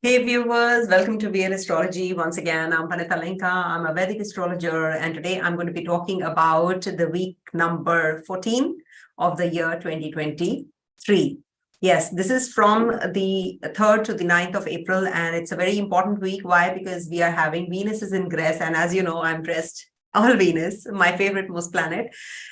Hey viewers, welcome to Side Astrology. Once again, I'm Lenka. I'm a Vedic astrologer, and today I'm going to be talking about the week number 14 of the year 2023. Yes, this is from the 3rd to the 9th of April, and it's a very important week. Why? Because we are having Venus is in Ingress, and as you know, I'm dressed all Venus, my favorite most planet,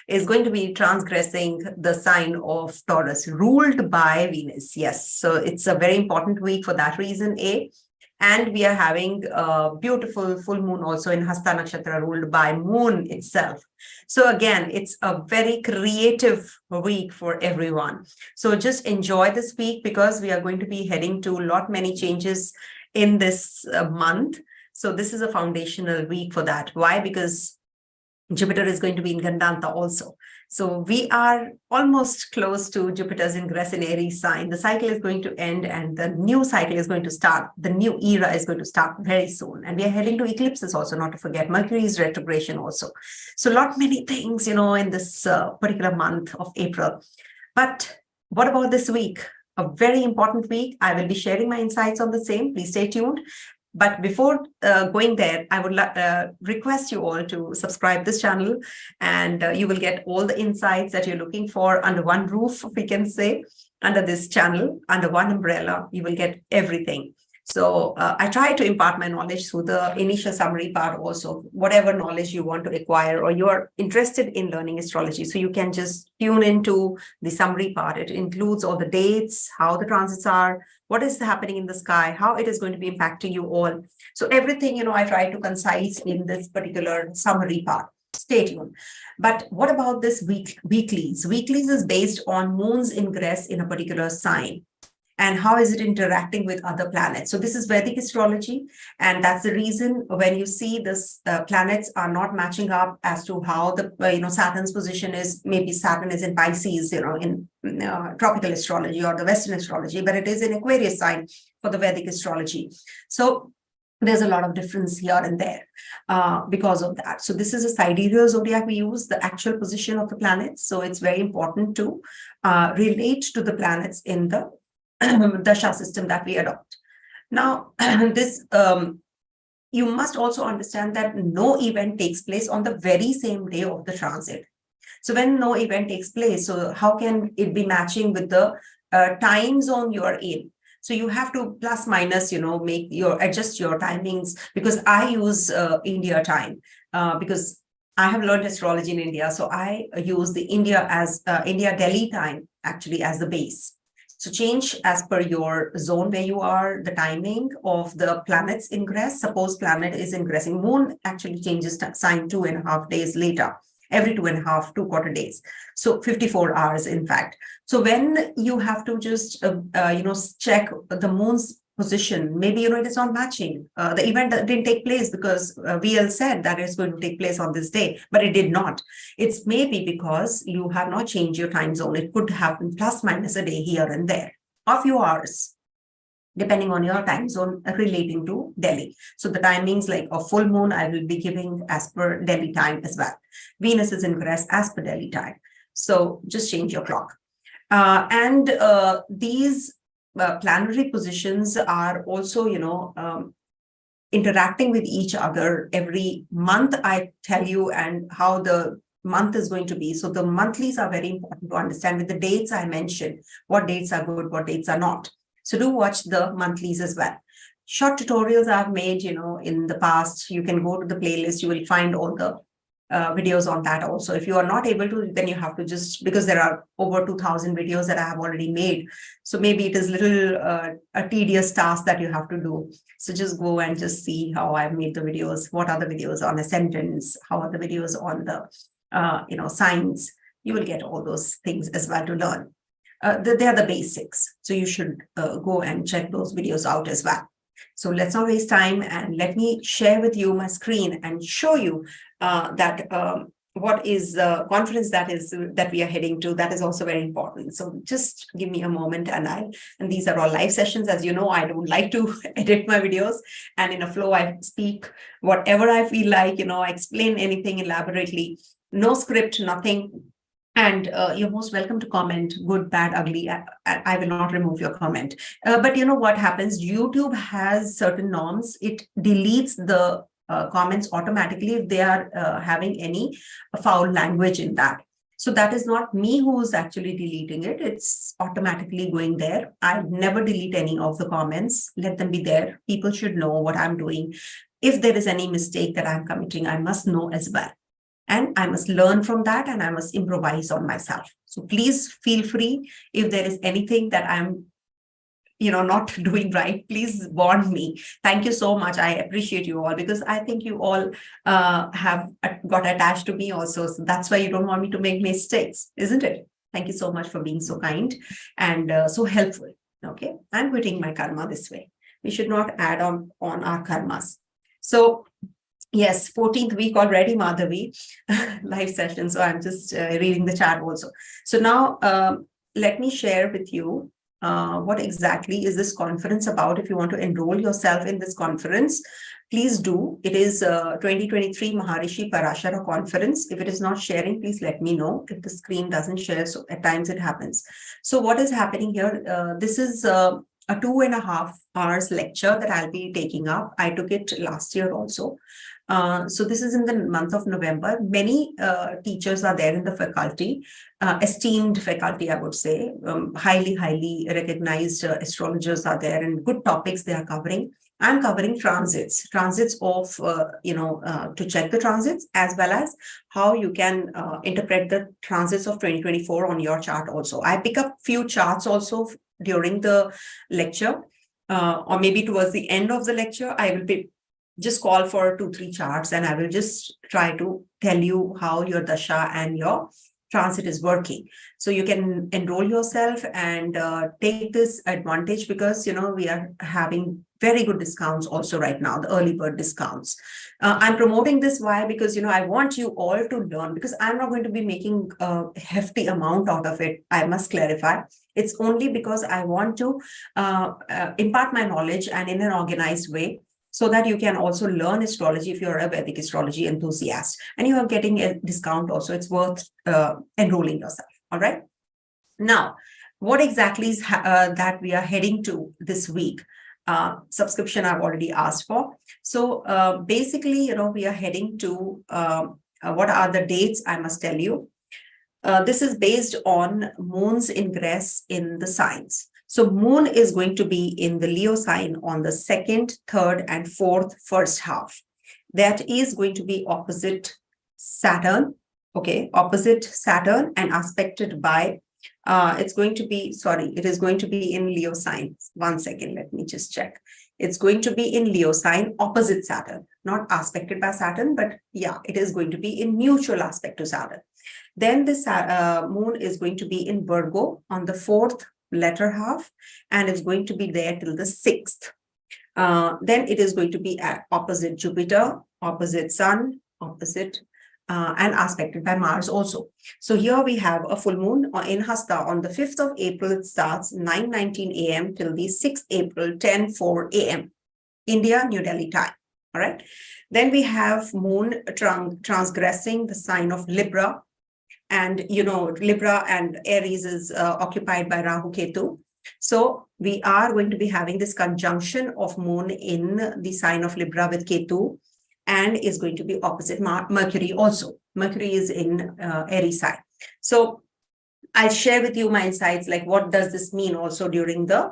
is going to be transgressing the sign of Taurus, ruled by Venus. Yes, so it's a very important week for that reason, A. And we are having a beautiful full moon also in Hasta Nakshatra, ruled by moon itself. So again, it's a very creative week for everyone. So just enjoy this week because we are going to be heading to many changes in this month. So this is a foundational week for that. Why? Because Jupiter is going to be in Gandantha also. So we are almost close to Jupiter's ingress in Aries sign. The cycle is going to end and the new cycle is going to start. The new era is going to start very soon. And we are heading to eclipses also, not to forget. Mercury is retrogression also. So many things, in this particular month of April. But what about this week? A very important week. I will be sharing my insights on the same. Please stay tuned. But before going there, I would request you all to subscribe this channel, and you will get all the insights that you're looking for under one roof, we can say, under this channel, under one umbrella. You will get everything. So I try to impart my knowledge through the initial summary part also, whatever knowledge you want to acquire or you are interested in learning astrology. So you can just tune into the summary part. It includes all the dates, how the transits are, what is happening in the sky, how it is going to be impacting you all. So everything, I try to concise in this particular summary part. Stay tuned. But what about this weeklies? Weeklies is based on moon's ingress in a particular sign. And how is it interacting with other planets? So this is Vedic astrology. And that's the reason when you see this planets are not matching up as to how the, Saturn's position is. Maybe Saturn is in Pisces, in tropical astrology or the Western astrology, but it is in Aquarius sign for the Vedic astrology. So there's a lot of difference here and there because of that. So this is a sidereal zodiac we use, the actual position of the planets. So it's very important to relate to the planets in the Dasha system that we adopt. Now, this you must also understand that no event takes place on the very same day of the transit. So when no event takes place, so how can it be matching with the time zone you are in? So you have to plus minus, adjust your timings, because I use India time because I have learned astrology in India. So I use the India Delhi time actually as the base. So change as per your zone where you are, the timing of the planet's ingress. Suppose planet is ingressing. Moon actually changes sign 2.5 days later, every 2 quarter days. So 54 hours, in fact. So when you have to just, check the moon's position, maybe, it is not matching. The event didn't take place because VL said that it's going to take place on this day, but it did not. It's maybe because you have not changed your time zone. It could happen plus minus a day here and there, a few hours, depending on your time zone relating to Delhi. So the timings like a full moon, I will be giving as per Delhi time as well. Venus is ingress as per Delhi time. So just change your clock. These planetary positions are also, interacting with each other every month, I tell you, and how the month is going to be. So the monthlies are very important to understand with the dates I mentioned, what dates are good, what dates are not. So do watch the monthlies as well. Short tutorials I've made, in the past. You can go to the playlist, you will find all the videos on that also. If you are not able to, then you have to just, because there are over 2,000 videos that I have already made. So maybe it is little a tedious task that you have to do. So just go and just see how I've made the videos. What are the videos on ascendants? How are the videos on the, signs? You will get all those things as well to learn. They are the basics. So you should go and check those videos out as well. So let's not waste time and let me share with you my screen and show you what is the conference that we are heading to. That is also very important. So just give me a moment, and these are all live sessions. As you know, I don't like to edit my videos, and in a flow I speak whatever I feel like, I explain anything elaborately, no script, nothing. And you're most welcome to comment, good, bad, ugly. I will not remove your comment. But you know what happens? YouTube has certain norms. It deletes the comments automatically if they are having any foul language in that. So that is not me who's actually deleting it. It's automatically going there. I never delete any of the comments. Let them be there. People should know what I'm doing. If there is any mistake that I'm committing, I must know as well. And I must learn from that and I must improvise on myself. So please feel free. If there is anything that I'm not doing right, please warn me. Thank you so much. I appreciate you all because I think you all have got attached to me also. So that's why you don't want me to make mistakes, isn't it? Thank you so much for being so kind and so helpful. Okay, I'm quitting my karma this way. We should not add on our karmas. So yes, 14th week already, Madhavi, live session. So I'm just reading the chat also. So now let me share with you what exactly is this conference about. If you want to enroll yourself in this conference, please do. It is 2023 Maharishi Parashara conference. If it is not sharing, please let me know. If the screen doesn't share, so at times it happens. So what is happening here? This is a 2.5 hours lecture that I'll be taking up. I took it last year also. So this is in the month of November. Many teachers are there in the faculty, esteemed faculty, I would say, highly recognized astrologers are there and good topics they are covering. I'm covering transits of, to check the transits as well as how you can interpret the transits of 2024 on your chart also. I pick up few charts also during the lecture or maybe towards the end of the lecture. I will be just call for 2-3 charts and I will just try to tell you how your Dasha and your transit is working. So you can enroll yourself and take this advantage because, we are having very good discounts also right now, the early bird discounts. I'm promoting this. Why? Because, I want you all to learn because I'm not going to be making a hefty amount out of it. I must clarify. It's only because I want to impart my knowledge and in an organized way, so that you can also learn astrology if you're a Vedic astrology enthusiast and you are getting a discount also. It's worth enrolling yourself. All right. Now, what exactly is that we are heading to this week? Subscription I've already asked for. So basically, we are heading to what are the dates? I must tell you. This is based on moon's ingress in the signs. So moon is going to be in the Leo sign on the 2nd, 3rd, and 4th first half. That is going to be opposite Saturn. Okay, opposite Saturn and aspected by, it is going to be in Leo sign. 1 second, let me just check. It's going to be in Leo sign opposite Saturn, not aspected by Saturn, but yeah, it is going to be in mutual aspect to Saturn. Then this moon is going to be in Virgo on the 4th latter half, and it's going to be there till the 6th. Then it is going to be at opposite Jupiter, opposite Sun, opposite and aspected by Mars also. So here we have a full moon in Hasta on the 5th of April. It starts 9:19 a.m. till the 6th April, 10:04 a.m. India, New Delhi time. All right. Then we have moon transgressing the sign of Libra. And, Libra and Aries is occupied by Rahu Ketu. So we are going to be having this conjunction of moon in the sign of Libra with Ketu and is going to be opposite Mercury also. Mercury is in Aries sign. So I'll share with you my insights, like what does this mean also during the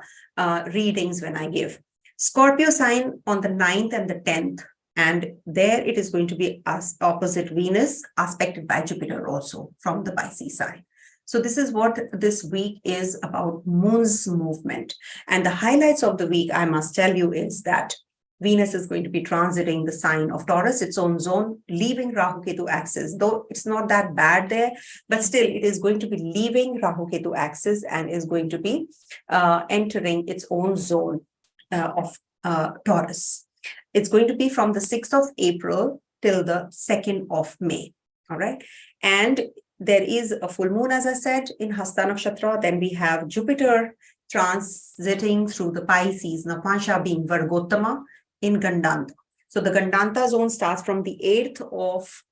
readings when I give. Scorpio sign on the 9th and the 10th. And there it is going to be opposite Venus, aspected by Jupiter also from the Pisces side. So this is what this week is about, moon's movement. And the highlights of the week, I must tell you, is that Venus is going to be transiting the sign of Taurus, its own zone, leaving Rahu Ketu axis. Though it's not that bad there, but still it is going to be leaving Rahu Ketu axis and is going to be entering its own zone of Taurus. It's going to be from the 6th of April till the 2nd of May. All right. And there is a full moon, as I said, in Hasta Nakshatra. Then we have Jupiter transiting through the Pisces, Napansha being Vargottama in Gandantha. So the Gandantha zone starts from the 8th of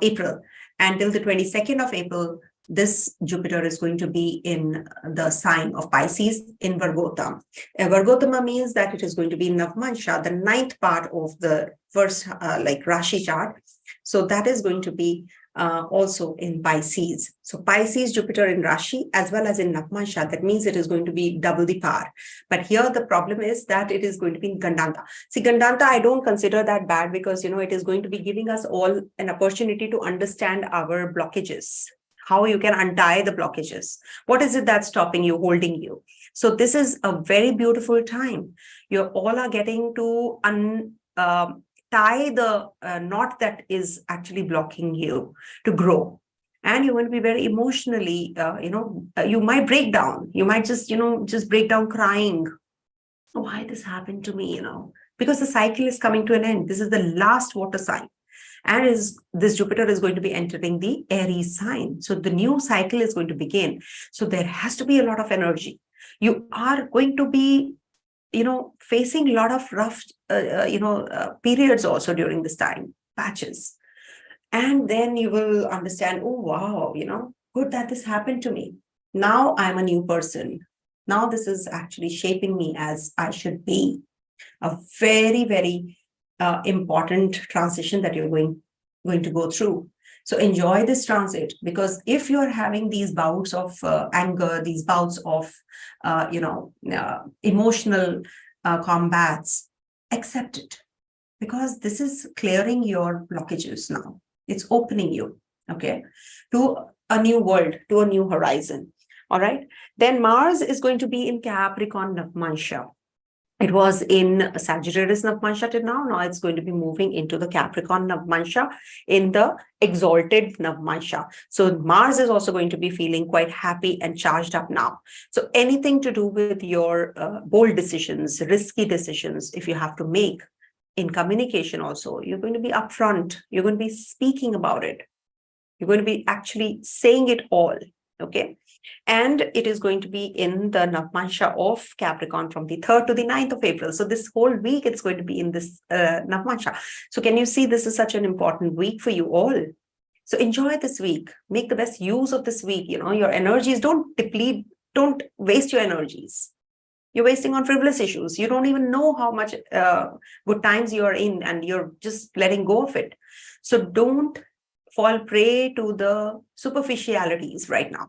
April until the 22nd of April. this Jupiter is going to be in the sign of Pisces in Vargotama. Vargotama means that it is going to be in Navamsa, the ninth part of the first like Rashi chart. So that is going to be also in Pisces. So Pisces, Jupiter in Rashi as well as in Navamsa. That means it is going to be double the power. But here the problem is that it is going to be in Gandantha. See, Gandantha, I don't consider that bad because, it is going to be giving us all an opportunity to understand our blockages, how you can untie the blockages. What is it that's stopping you, holding you? So this is a very beautiful time. You all are getting to tie the knot that is actually blocking you to grow. And you're going to be very emotionally, you might break down. You might just break down crying. Why this happened to me, because the cycle is coming to an end. This is the last water sign. And this Jupiter is going to be entering the Aries sign. So the new cycle is going to begin. So there has to be a lot of energy. You are going to be, facing a lot of rough, periods also during this time, patches. And then you will understand, oh, wow, good that this happened to me. Now I'm a new person. Now this is actually shaping me as I should be. A very, very important transition that you're going to go through. So enjoy this transit, because if you're having these bouts of anger, these bouts of emotional combats, accept it, because this is clearing your blockages now. It's opening you, okay, to a new world, to a new horizon. All right. Then Mars is going to be in Capricorn Navamsa. It was in Sagittarius Navamsa till now. Now it's going to be moving into the Capricorn Navamsa in the exalted Navamsa. So Mars is also going to be feeling quite happy and charged up now. So anything to do with your bold decisions, risky decisions, if you have to make in communication also, you're going to be upfront. You're going to be speaking about it. You're going to be actually saying it all. Okay. And it is going to be in the Navamsa of Capricorn from the 3rd to the 9th of April. So this whole week, it's going to be in this Navamsa. So can you see this is such an important week for you all? So enjoy this week. Make the best use of this week. Your energies don't deplete. Don't waste your energies. You're wasting on frivolous issues. You don't even know how much good times you are in, and you're just letting go of it. So don't fall prey to the superficialities right now.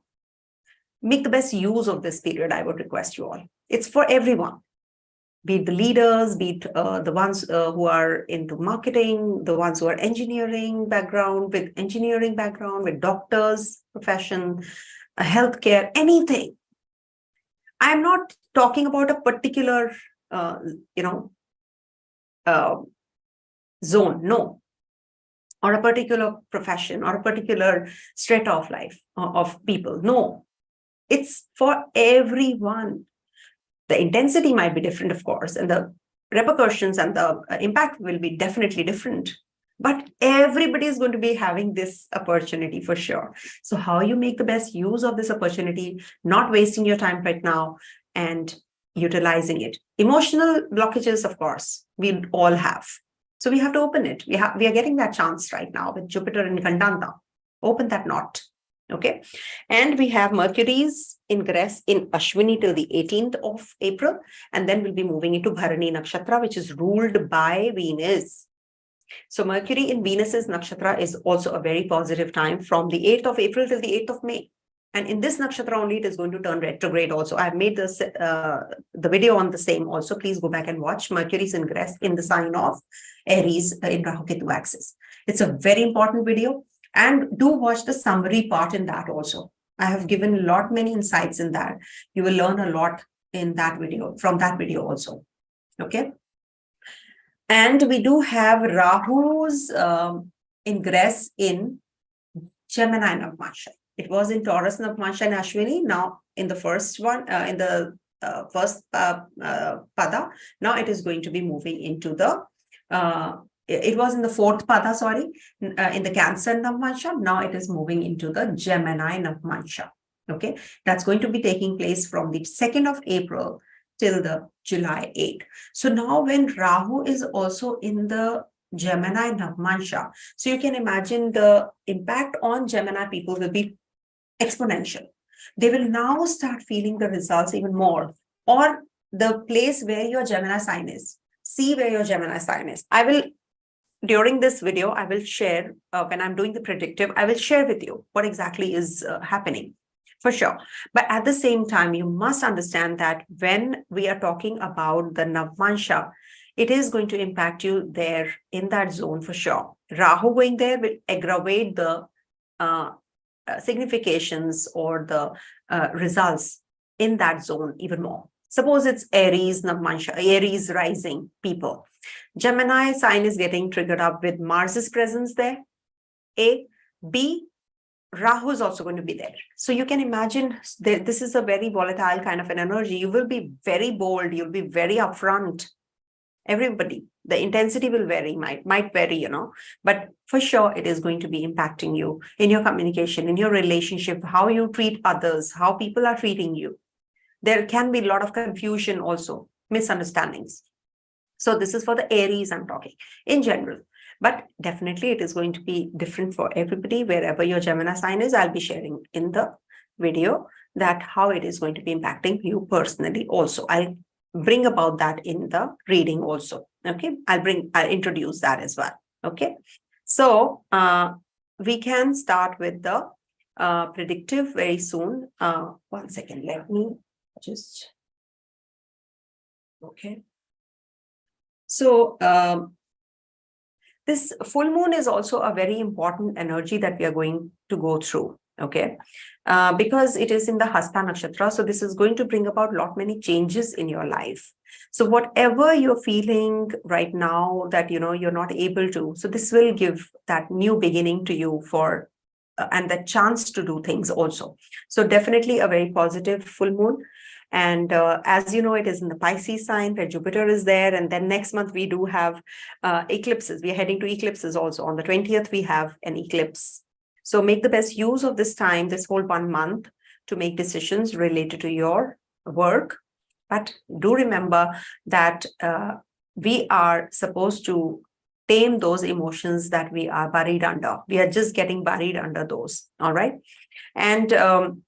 Make the best use of this period, I would request you all. It's for everyone, be it the leaders, be it the ones who are into marketing, the ones who are engineering background, with doctors, profession, healthcare, anything. I'm not talking about a particular, zone, no, or a particular profession or a particular strata of life of people, no. It's for everyone. The intensity might be different, of course, and the repercussions and the impact will be definitely different. But everybody is going to be having this opportunity for sure. So how you make the best use of this opportunity, not wasting your time right now and utilizing it. Emotional blockages, of course, we all have. So we have to open it. We are getting that chance right now with Jupiter and Gandantha. Open that knot. Okay. And we have Mercury's ingress in Ashwini till the 18th of April. And then we'll be moving into Bharani Nakshatra, which is ruled by Venus. So Mercury in Venus's Nakshatra is also a very positive time from the 8th of April till the 8th of May. And in this Nakshatra only, it is going to turn retrograde also. I've made this, the video on the same also. Please go back and watch Mercury's ingress in the sign of Aries in Rahu Ketu axis. It's a very important video. And do watch the summary part in that also. I have given many insights in that. You will learn a lot in that video, from that video also. Okay. And we do have Rahu's ingress in Gemini Navamsa. It was in Taurus Navamsa and Ashwini. Now in the first one, first pada, now it is going to be moving into the it was in the 4th pada, sorry, in the Cancer Navamsa. Now it is moving into the Gemini Navamsa. Okay, that's going to be taking place from the 2nd of April till the July 8th. So now when Rahu is also in the Gemini Navamsa, so you can imagine the impact on Gemini people will be exponential. They will now start feeling the results even more. Or the place where your Gemini sign is. See where your Gemini sign is. During this video, I will share, when I'm doing the predictive, I will share with you what exactly is happening, for sure. But at the same time, you must understand that when we are talking about the Navamsa, it is going to impact you there in that zone for sure. Rahu going there will aggravate the significations or the results in that zone even more. Suppose it's Aries, Navamsa, Aries rising people. Gemini sign is getting triggered up with Mars's presence there. A. B. Rahu is also going to be there. So you can imagine this is a very volatile kind of an energy. You will be very bold. You'll be very upfront. Everybody, the intensity will vary, might vary, but for sure it is going to be impacting you in your communication, in your relationship, how you treat others, how people are treating you. There can be a lot of confusion also, misunderstandings. So this is for the Aries I'm talking in general, but definitely it is going to be different for everybody. Wherever your Gemini sign is, I'll be sharing in the video that how it is going to be impacting you personally also. I'll bring about that in the reading also. Okay, I'll introduce that as well. Okay, so we can start with the predictive very soon. 1 second, let me just, okay. So this full moon is also a very important energy that we are going to go through, okay, because it is in the Hasta Nakshatra. So this is going to bring about many changes in your life. So whatever you're feeling right now that, you're not able to, so this will give that new beginning to you for, and the chance to do things also. So definitely a very positive full moon. And as you know, it is in the Pisces sign where Jupiter is there. And then next month we do have eclipses. We are heading to eclipses also. On the 20th, we have an eclipse. So make the best use of this time, this whole 1 month, to make decisions related to your work. But do remember that we are supposed to tame those emotions that we are buried under. We are just getting buried under those. All right. And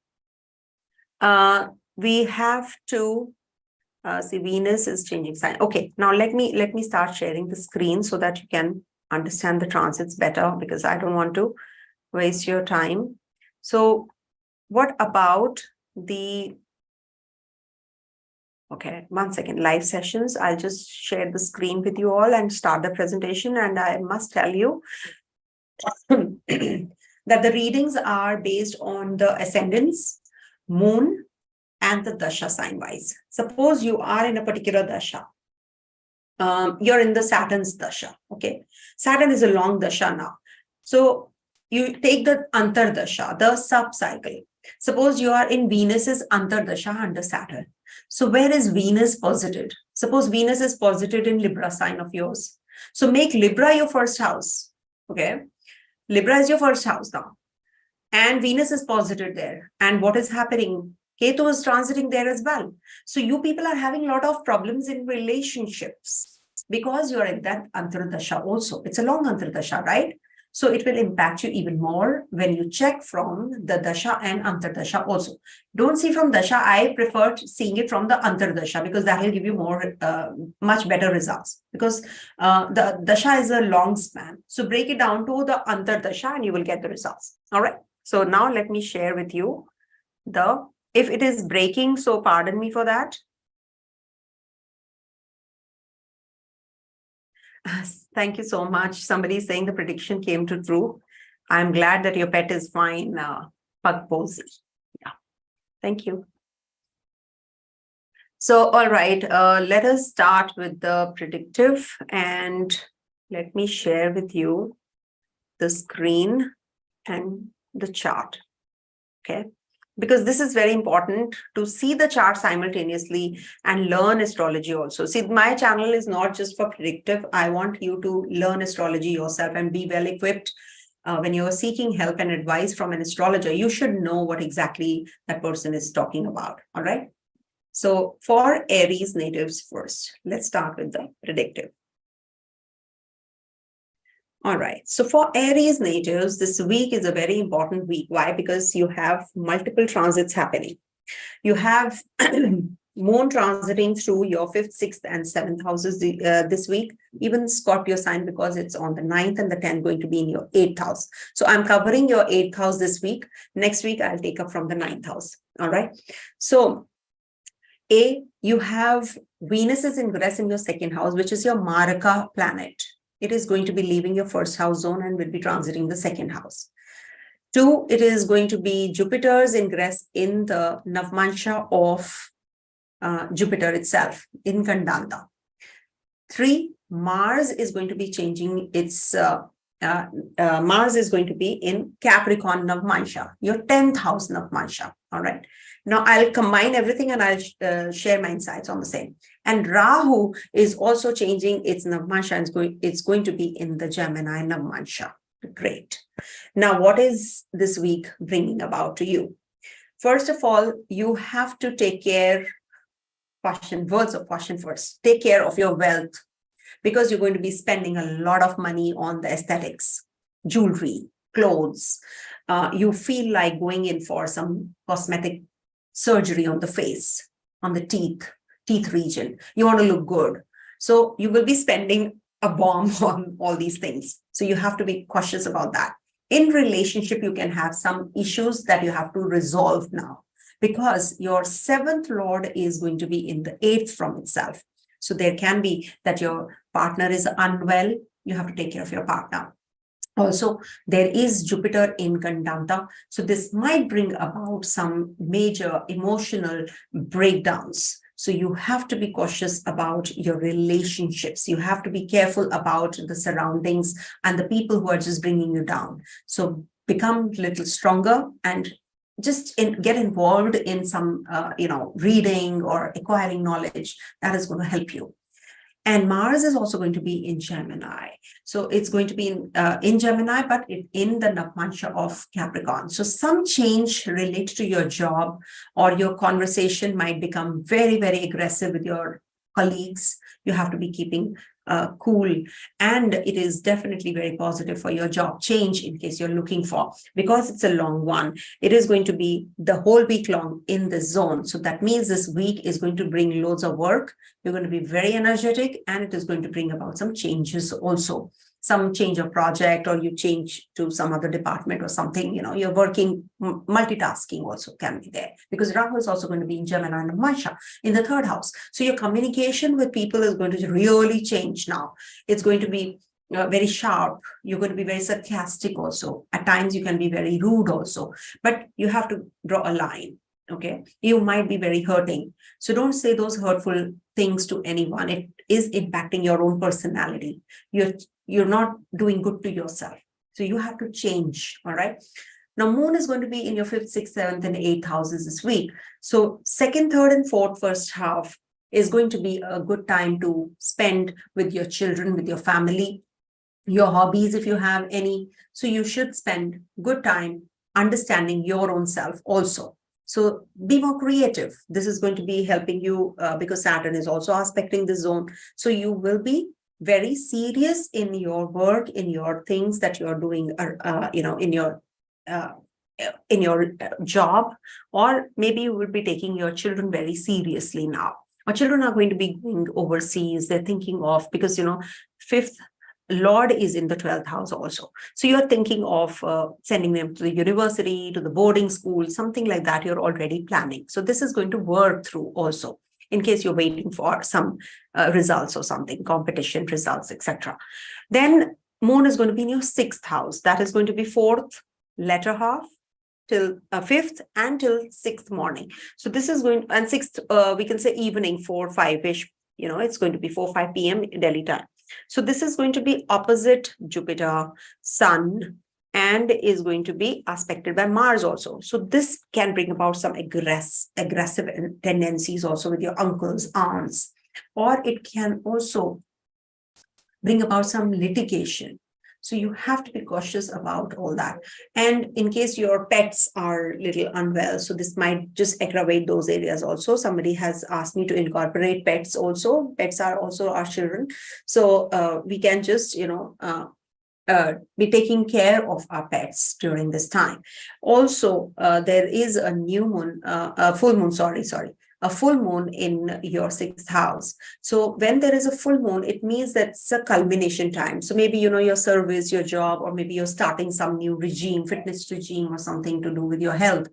we have to see Venus is changing sign. Okay, now let me start sharing the screen so that you can understand the transits better, because I don't want to waste your time. So what about the, okay, 1 second, live sessions. I'll just share the screen with you all and start the presentation. And I must tell you that the readings are based on the ascendants, moon, and the Dasha sign-wise. Suppose you are in a particular Dasha. You're in the Saturn's Dasha, okay? Saturn is a long Dasha now. So you take the Antar Dasha, the sub-cycle. Suppose you are in Venus's Antar Dasha under Saturn. So where is Venus posited? Suppose Venus is posited in Libra sign of yours. So make Libra your first house, okay? Libra is your first house now. And Venus is posited there. And what is happening? Ketu is transiting there as well. So you people are having a lot of problems in relationships because you're in that Antardasha also. It's a long Antardasha, right? So it will impact you even more when you check from the Dasha and Antardasha also. Don't see from Dasha. I prefer seeing it from the Antardasha because that will give you more, much better results, because the Dasha is a long span. So break it down to the Antardasha and you will get the results. All right. So now let me share with you if it is breaking, so pardon me for that. Thank you so much. Somebody is saying the prediction came to true. I'm glad that your pet is fine, Pug Posey. Yeah, thank you. So, all right, let us start with the predictive, and let me share with you the screen and the chart. Okay. Because this is very important to see the chart simultaneously and learn astrology also. See, my channel is not just for predictive. I want you to learn astrology yourself and be well equipped. When you're seeking help and advice from an astrologer, you should know what exactly that person is talking about. All right. So for Aries natives first, let's start with the predictive. All right. So for Aries natives, this week is a very important week. Why? Because you have multiple transits happening. You have Moon transiting through your fifth, sixth, and seventh houses this week. Even Scorpio sign, because it's on the 9th and the 10th, going to be in your eighth house. So I'm covering your eighth house this week. Next week, I'll take up from the ninth house. All right. So you have Venus is ingress in your second house, which is your Maraka planet. It is going to be leaving your first house zone and will be transiting the second house. 2, it is going to be Jupiter's ingress in the Navamsa of Jupiter itself in Gandantha. 3, Mars is going to be changing its, Mars is going to be in Capricorn Navamsa, your 10th house Navamsa. All right. Now I'll combine everything and I'll share my insights on the same. And Rahu is also changing its Navamsa and it's going to be in the Gemini Navamsa. Great. Now, what is this week bringing about to you? First of all, you have to take care, words of caution first, take care of your wealth, because you're going to be spending a lot of money on the aesthetics, jewelry, clothes. You feel like going in for some cosmetic surgery on the face, on the teeth region. You want to look good. So you will be spending a bomb on all these things. So you have to be cautious about that. In relationship, you can have some issues that you have to resolve now, because your seventh lord is going to be in the eighth from itself. So there can be that your partner is unwell. You have to take care of your partner. Also, there is Jupiter in Gandantha. So this might bring about some major emotional breakdowns. So you have to be cautious about your relationships. You have to be careful about the surroundings and the people who are just bringing you down. So become a little stronger and just get involved in some, reading or acquiring knowledge. That is going to help you. And Mars is also going to be in Gemini. So it's going to be in Gemini, but in the Navamsa of Capricorn. So some change related to your job or your conversation might become very, very aggressive with your colleagues. You have to be keeping cool. And it is definitely very positive for your job change in case you're looking for, because it's a long one. It is going to be the whole week long in the zone. So that means this week is going to bring loads of work. You're going to be very energetic, and it is going to bring about some changes also. Some change of project, or you change to some other department or something, you're working, multitasking also can be there, because Rahu is also going to be in Gemini and Navamsa in the third house. So your communication with people is going to really change now. It's going to be very sharp. You're going to be very sarcastic also. At times you can be very rude also, but you have to draw a line. Okay, you might be very hurting. So don't say those hurtful things to anyone. It is impacting your own personality. You're not doing good to yourself. So you have to change. All right. Now, Moon is going to be in your fifth, sixth, seventh, and eighth houses this week. So second, third, and fourth first half is going to be a good time to spend with your children, with your family, your hobbies, if you have any. So you should spend good time understanding your own self also. So be more creative. This is going to be helping you because Saturn is also aspecting the zone. So you will be very serious in your work, in your things that you're doing, in your job, or maybe you will be taking your children very seriously now. Our children are going to be going overseas. They're thinking of, because, fifth Lord is in the 12th house also. So you're thinking of sending them to the university, to the boarding school, something like that. You're already planning. So this is going to work through also, in case you're waiting for some results or something, competition results, etc. Then Moon is going to be in your sixth house. That is going to be fourth, latter half, till fifth, and till sixth morning. So this is going, and sixth, we can say evening, 4, 5-ish, it's going to be 4, 5 p.m. Delhi time. So this is going to be opposite Jupiter, Sun, and is going to be aspected by Mars also. So this can bring about some aggressive tendencies also with your uncles, aunts, or it can also bring about some litigation. So you have to be cautious about all that. And in case your pets are a little unwell, so this might just aggravate those areas also. Somebody has asked me to incorporate pets also. Pets are also our children. So we can just, be taking care of our pets during this time. Also, there is a new moon, a full moon, sorry, a full moon in your sixth house. So when there is a full moon, it means that it's a culmination time. So maybe, your service, your job, or maybe you're starting some new regime, fitness regime, or something to do with your health.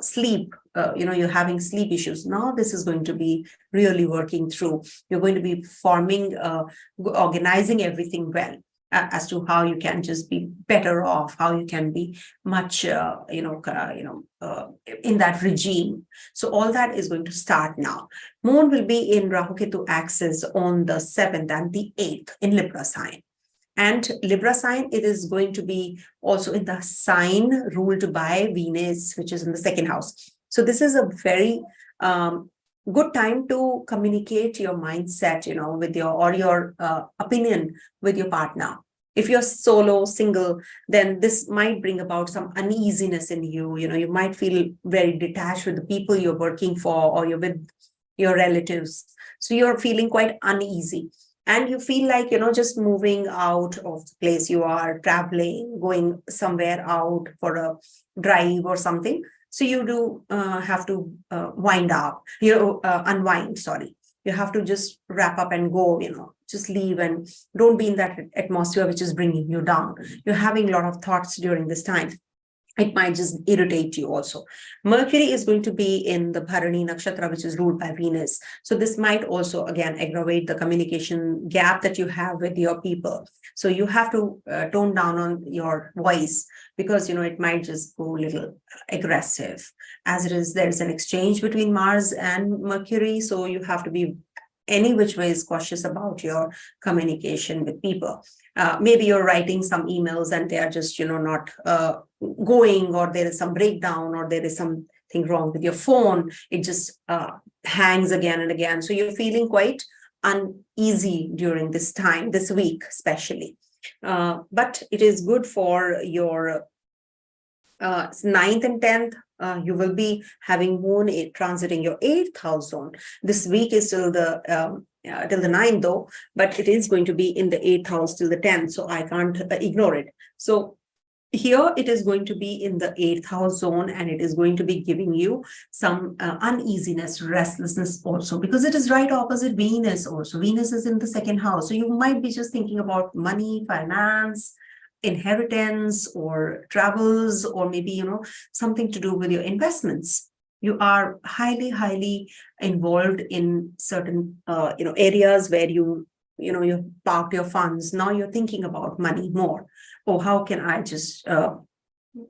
Sleep, you're having sleep issues. Now this is going to be really working through. You're going to be forming, organizing everything well, as to how you can just be better off, how you can be much, in that regime. So all that is going to start now. Moon will be in Rahu Ketu axis on the 7th and the 8th in Libra sign. And Libra sign, it is going to be also in the sign ruled by Venus, which is in the second house. So this is a very good time to communicate your mindset, with your opinion with your partner. If you're solo, single, then this might bring about some uneasiness in you. You might feel very detached with the people you're working for, or you're with your relatives. So you're feeling quite uneasy. And you feel like, just moving out of the place you are, traveling, going somewhere out for a drive or something. So you do have to unwind, sorry. You have to just wrap up and go, just leave and don't be in that atmosphere which is bringing you down. You're having a lot of thoughts during this time. It might just irritate you also. Mercury is going to be in the Bharani Nakshatra, which is ruled by Venus. So this might also, again, aggravate the communication gap that you have with your people. So you have to tone down on your voice, because, it might just go a little aggressive. As it is, there's an exchange between Mars and Mercury. So you have to be any which way is cautious about your communication with people. Maybe you're writing some emails and they are just, not going, or there is some breakdown, or there is something wrong with your phone. It just hangs again and again. So you're feeling quite uneasy during this time, this week especially. But it is good for your 9th and 10th. You will be having moon transiting your 8th house zone. This week is till the 9th though, but it is going to be in the 8th house till the 10th. So I can't ignore it. So here it is going to be in the 8th house zone, and it is going to be giving you some uneasiness, restlessness also, because it is right opposite Venus also. Venus is in the 2nd house. So you might be just thinking about money, finance, inheritance, or travels, or maybe, something to do with your investments. You are highly involved in certain, areas where you parked your funds. Now you're thinking about money more. Oh, how can I just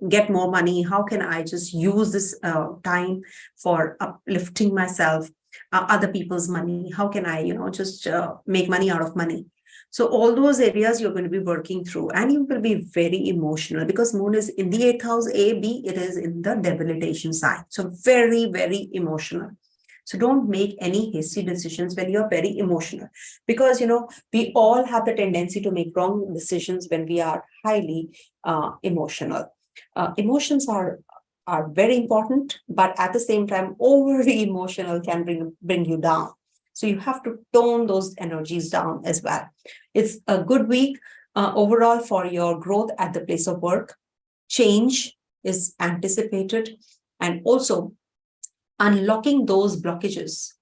get more money? How can I just use this time for uplifting myself, other people's money? How can I, just make money out of money? So all those areas you're going to be working through, and you will be very emotional, because moon is in the 8th house, A, B, it is in the debilitation sign. So very emotional. So don't make any hasty decisions when you're very emotional, because, we all have the tendency to make wrong decisions when we are highly emotional. Emotions are very important, but at the same time, overly emotional can bring you down. So you have to tone those energies down as well. It's a good week overall for your growth at the place of work. Change is anticipated, and also unlocking those blockages,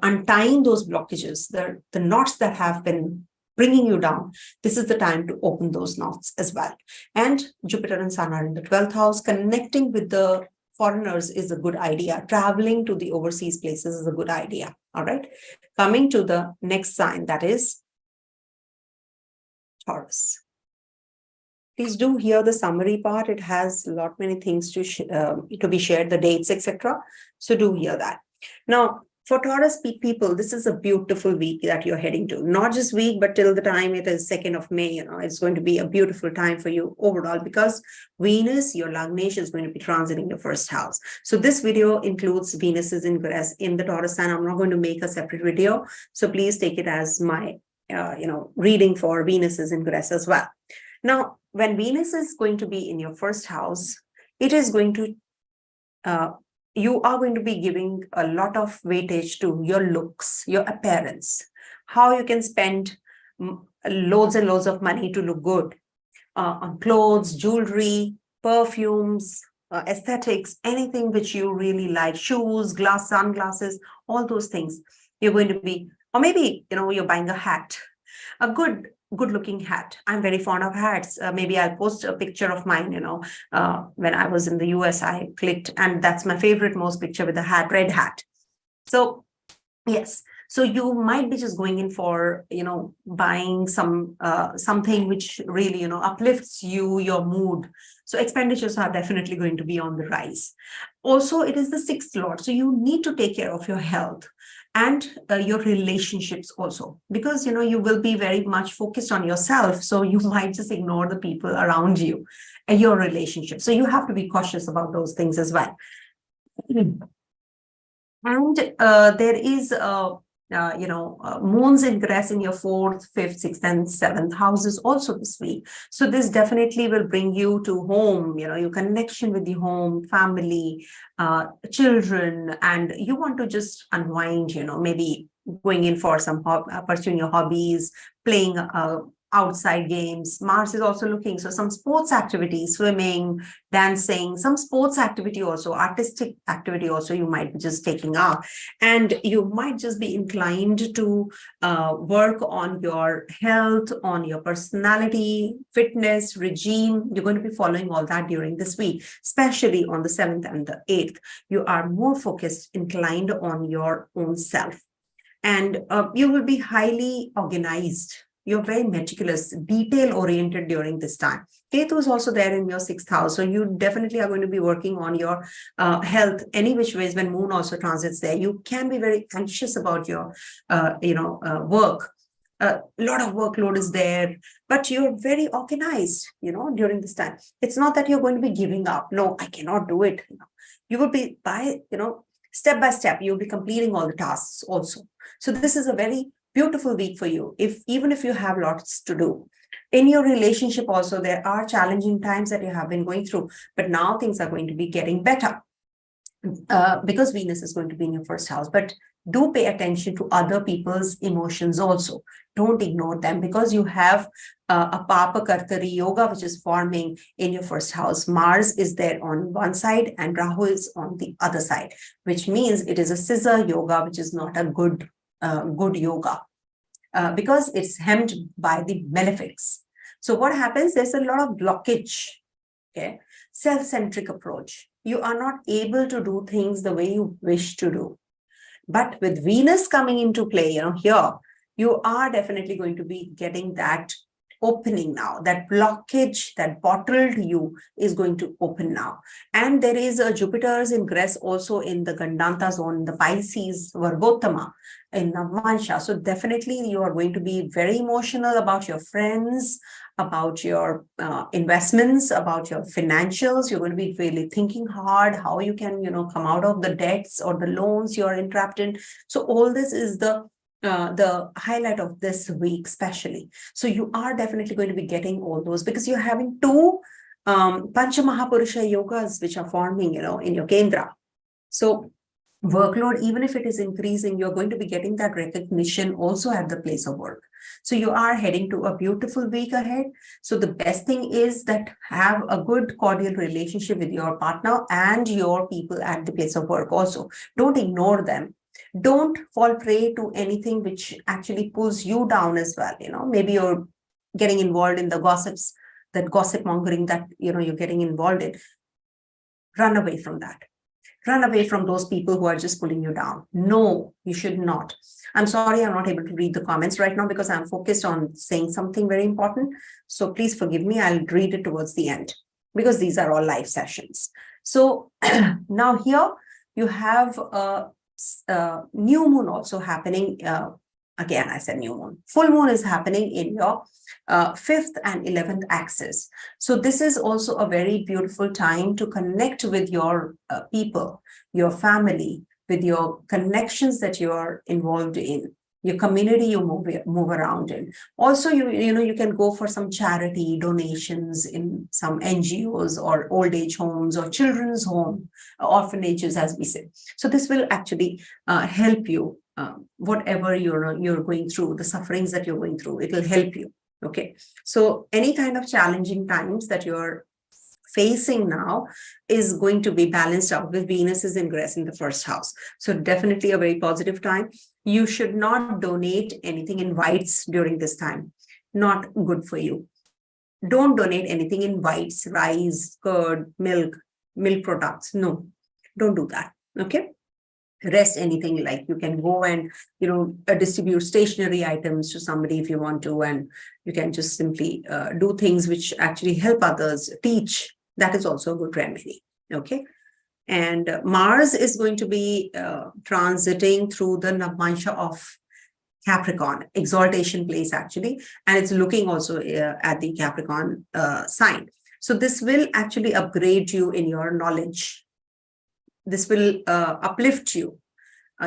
untying those blockages, the knots that have been bringing you down. This is the time to open those knots as well. And Jupiter and Sun are in the 12th house. Connecting with the foreigners is a good idea. Traveling to the overseas places is a good idea. All right. Coming to the next sign, that is Taurus. Please do hear the summary part. It has a lot many things to be shared, the dates, etc. So do hear that. Now, for Taurus people, this is a beautiful week that you're heading to. Not just week, but till the time it is 2nd of May, it's going to be a beautiful time for you overall, because Venus, your Lagnesh, is going to be transiting your 1st house. So this video includes Venus's ingress in the Taurus sign. I'm not going to make a separate video. So please take it as my, reading for Venus's ingress as well. Now, when Venus is going to be in your 1st house, it is going to, you are going to be giving a lot of weightage to your looks, your appearance, how you can spend loads and loads of money to look good. on clothes, jewelry, perfumes, aesthetics, anything which you really like, shoes, sunglasses, all those things. You're going to be, or maybe, you're buying a hat, a good looking hat. I'm very fond of hats. Maybe I'll post a picture of mine, when I was in the US, I clicked, and that's my favorite most picture with the hat, red hat. So yes, so you might be just going in for, buying something which really, uplifts your mood. So expenditures are definitely going to be on the rise. Also, it is the sixth lord. So you need to take care of your health and your relationships also, because, you will be very much focused on yourself. So you might just ignore the people around you and your relationship. So you have to be cautious about those things as well. And there is, moon's ingress in your 4th, 5th, 6th, and 7th houses also this week. So this definitely will bring you to home, your connection with the home, family, children, and you want to just unwind, maybe going in for some pursuing your hobbies, playing outside games. Mars is also looking, so some sports activities, swimming, dancing, some sports activity also, artistic activity also you might be just taking up. And you might just be inclined to work on your health, on your personality, fitness, regime. You're going to be following all that during this week, especially on the 7th and the 8th. You are more focused, inclined on your own self. And you will be highly organized. You're very meticulous, detail-oriented during this time. Ketu is also there in your 6th house. So you definitely are going to be working on your health any which ways. When moon also transits there, you can be very anxious about your, work. A lot of workload is there, but you're very organized, during this time. It's not that you're going to be giving up. No, I cannot do it. You will be step by step, you'll be completing all the tasks also. So this is a very beautiful week for you, even if you have lots to do. In your relationship also, there are challenging times that you have been going through, but now things are going to be getting better because Venus is going to be in your 1st house. But do pay attention to other people's emotions also. Don't ignore them, because you have a Papa Kartari yoga which is forming in your 1st house. Mars is there on one side and Rahu is on the other side, which means it is a scissor yoga, which is not a good yoga because it's hemmed by the malefics. So what happens? There's a lot of blockage, okay? Self-centric approach. You are not able to do things the way you wish to do. But with Venus coming into play, here, you are definitely going to be getting that opening now. That blockage that bottled you is going to open now. And there is a Jupiter's ingress also in the Gandantha zone, the Pisces, Vargottama, in Navamsa. So definitely you are going to be very emotional about your friends, about your investments, about your financials. You're going to be really thinking hard how you can, come out of the debts or the loans you're entrapped in. So all this is the highlight of this week, especially. So you are definitely going to be getting all those, because you're having two Pancha Mahapurusha yogas which are forming, in your Kendra. So workload, even if it is increasing, you're going to be getting that recognition also at the place of work. So you are heading to a beautiful week ahead. So the best thing is that have a good cordial relationship with your partner and your people at the place of work also. Don't ignore them. Don't fall prey to anything which actually pulls you down as well. Maybe you're getting involved in the gossips, that gossip mongering that, you're getting involved in. Run away from that. Run away from those people who are just pulling you down. No, you should not. I'm sorry, I'm not able to read the comments right now because I'm focused on saying something very important. So please forgive me. I'll read it towards the end because these are all live sessions. So now here you have a new moon also happening. Again, I said new moon. Full moon is happening in your 5th and 11th axis. So this is also a very beautiful time to connect with your people, your family, with your connections that you are involved in, your community you move around in. Also, you can go for some charity donations in some NGOs or old age homes or children's home, orphanages, as we say. So this will actually help you. Whatever you're going through, the sufferings that you're going through, it will help you. Okay, so any kind of challenging times that you're facing now is going to be balanced out with Venus's ingress in the first house. So definitely a very positive time. You should not donate anything in whites during this time. Not good for you. Don't donate anything in whites, rice, curd, milk products. No, don't do that. Okay. Rest anything, like you can go and distribute stationery items to somebody if you want to, and you can just simply do things which actually help others, teach. That is also a good remedy. Okay. And Mars is going to be transiting through the Navamsa of Capricorn, exaltation place actually, and it's looking also at the Capricorn sign. So this will actually upgrade you in your knowledge. This will uplift you.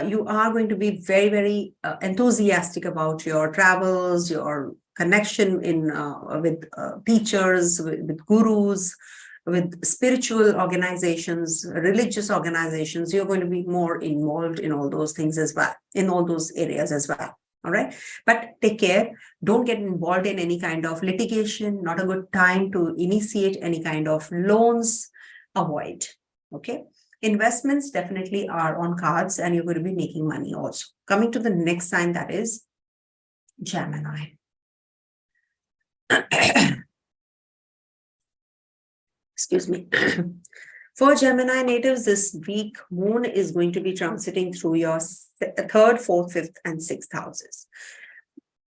You are going to be very, very enthusiastic about your travels, your connection with teachers, with gurus, with spiritual organizations, religious organizations. You're going to be more involved in all those things as well, in all those areas as well. All right. But take care. Don't get involved in any kind of litigation. Not a good time to initiate any kind of loans. Avoid. Okay. Investments definitely are on cards, and you're going to be making money also. Coming to the next sign, that is Gemini. Excuse me. For Gemini natives, this week, Moon is going to be transiting through your third, fourth, fifth, and sixth houses.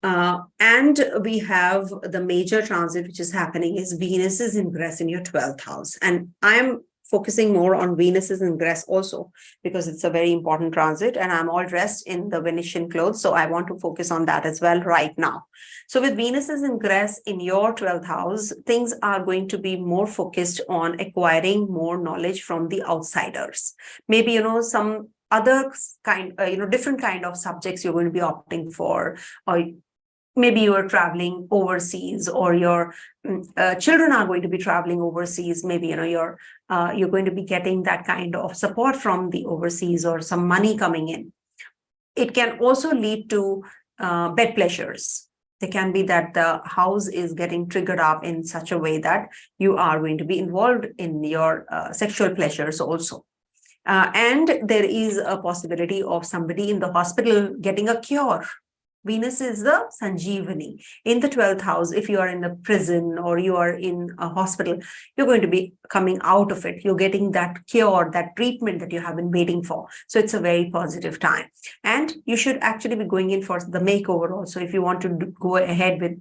And we have the major transit which is happening is Venus's ingress in your 12th house. And I'm focusing more on Venus's ingress also because it's a very important transit, and I'm all dressed in the Venetian clothes. So I want to focus on that as well right now. So with Venus's ingress in your 12th house, things are going to be more focused on acquiring more knowledge from the outsiders. Maybe, some other kind, different kind of subjects you're going to be opting for, or maybe you are traveling overseas, or your children are going to be traveling overseas. Maybe, you're going to be getting that kind of support from the overseas, or some money coming in. It can also lead to bed pleasures. It can be that the house is getting triggered up in such a way that you are going to be involved in your sexual pleasures also. And there is a possibility of somebody in the hospital getting a cure. Venus is the Sanjeevani. In the 12th house, if you are in the prison or you are in a hospital, you're going to be coming out of it. You're getting that cure, that treatment that you have been waiting for. So it's a very positive time. And you should actually be going in for the makeover also. If you want to go ahead with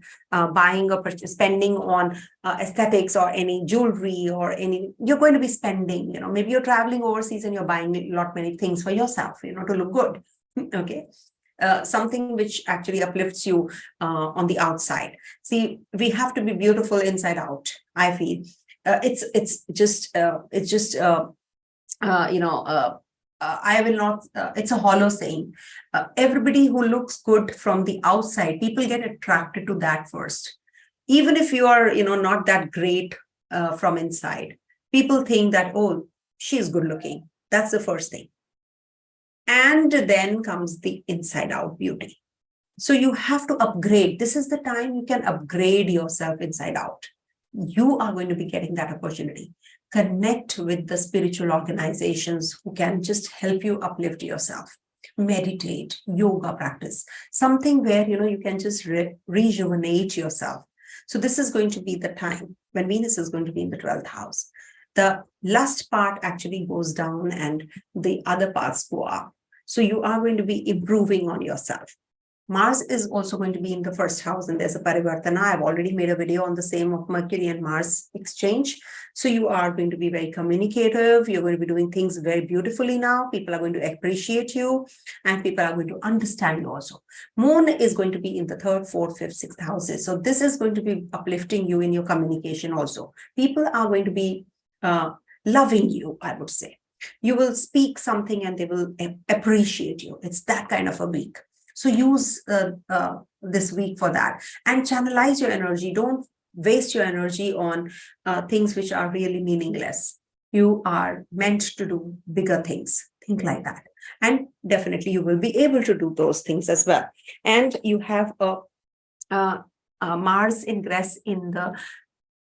buying or spending on aesthetics or any jewelry or you're going to be spending, maybe you're traveling overseas and you're buying many things for yourself, to look good. Okay. Something which actually uplifts you on the outside. See, we have to be beautiful inside out, I feel. It's just I will not, it's a hollow saying. Everybody who looks good from the outside, people get attracted to that first. Even if you are, not that great from inside, people think that, oh, she's good looking. That's the first thing. And then comes the inside out beauty. So you have to upgrade. This is the time you can upgrade yourself inside out. You are going to be getting that opportunity. Connect with the spiritual organizations who can just help you uplift yourself. Meditate, yoga practice, something where, you can just rejuvenate yourself. So this is going to be the time when Venus is going to be in the 12th house. The lust part actually goes down and the other parts go up. So you are going to be improving on yourself. Mars is also going to be in the first house, and there's a parivartana. I've already made a video on the same of Mercury and Mars exchange. So you are going to be very communicative. You're going to be doing things very beautifully now. People are going to appreciate you, and people are going to understand you also. Moon is going to be in the 3rd, 4th, 5th, 6th houses. So this is going to be uplifting you in your communication also. People are going to be loving you, I would say. You will speak something and they will appreciate you. It's that kind of a week. So use this week for that and channelize your energy. Don't waste your energy on things which are really meaningless. You are meant to do bigger things. Think like that. And definitely you will be able to do those things as well. And you have a Mars ingress in the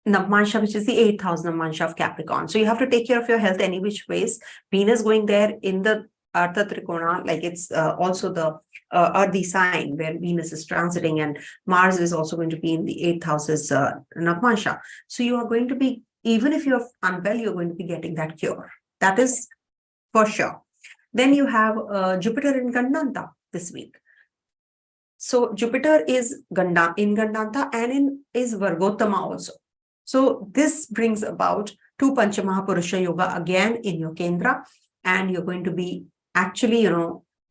Navamsa, which is the 8th house Navamsa of Capricorn. So you have to take care of your health any which ways. Venus going there in the Artha Trikona, like it's also the earthy sign where Venus is transiting, and Mars is also going to be in the 8th house's Navamsa. So you are going to be, even if you're unwell, you're going to be getting that cure. That is for sure. Then you have Jupiter in Gandantha this week. So Jupiter is in Gandantha and is Vargottama also. So this brings about 2 Panchamahapurusha Yoga again in your Kendra, and you're going to be actually,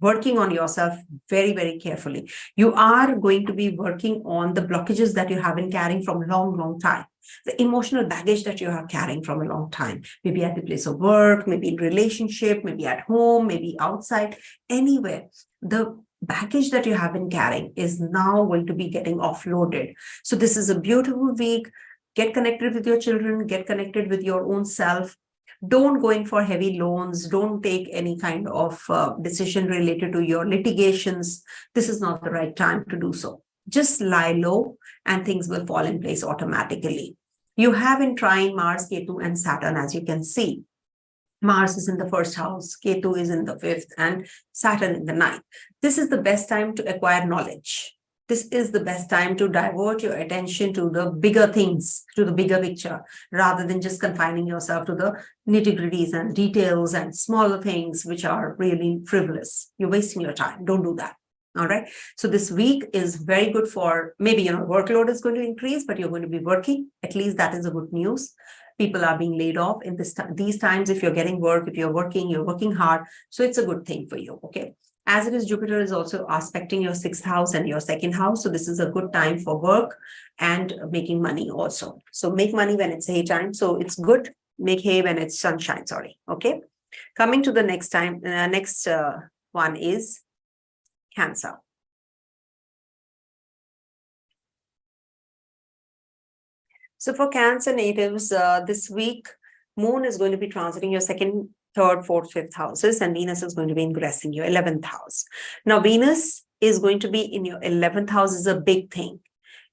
working on yourself very, very carefully. You are going to be working on the blockages that you have been carrying from a long, long time. The emotional baggage that you are carrying from a long time, maybe at the place of work, maybe in relationship, maybe at home, maybe outside, anywhere. The baggage that you have been carrying is now going to be getting offloaded. So this is a beautiful week. Get connected with your children, get connected with your own self. Don't go in for heavy loans. Don't take any kind of decision related to your litigations. This is not the right time to do so. Just lie low and things will fall in place automatically. You have in trine Mars, Ketu, and Saturn, as you can see. Mars is in the 1st house, Ketu is in the 5th, and Saturn in the 9th. This is the best time to acquire knowledge. This is the best time to divert your attention to the bigger things, to the bigger picture, rather than just confining yourself to the nitty-gritties and details and smaller things, which are really frivolous. You're wasting your time. Don't do that. All right. So this week is very good for, maybe, workload is going to increase, but you're going to be working. At least that is a good news. People are being laid off in these times. If you're getting work, if you're working hard. So it's a good thing for you. Okay. As it is, Jupiter is also aspecting your 6th house and your 2nd house. So this is a good time for work and making money also. So make money when it's hay time. So it's good. Make hay when it's sunshine. Sorry. Okay. Coming to the next one is Cancer. So for Cancer natives, this week, Moon is going to be transiting your 2nd, 3rd, 4th, 5th houses, and Venus is going to be ingressing your 11th house. Now, Venus is going to be in your 11th house is a big thing.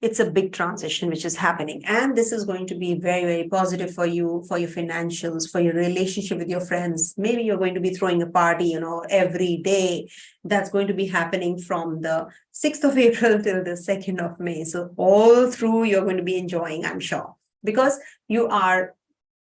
It's a big transition which is happening. And this is going to be very, very positive for you, for your financials, for your relationship with your friends. Maybe you're going to be throwing a party, every day. That's going to be happening from the 6th of April till the 2nd of May. So all through you're going to be enjoying, I'm sure, because you are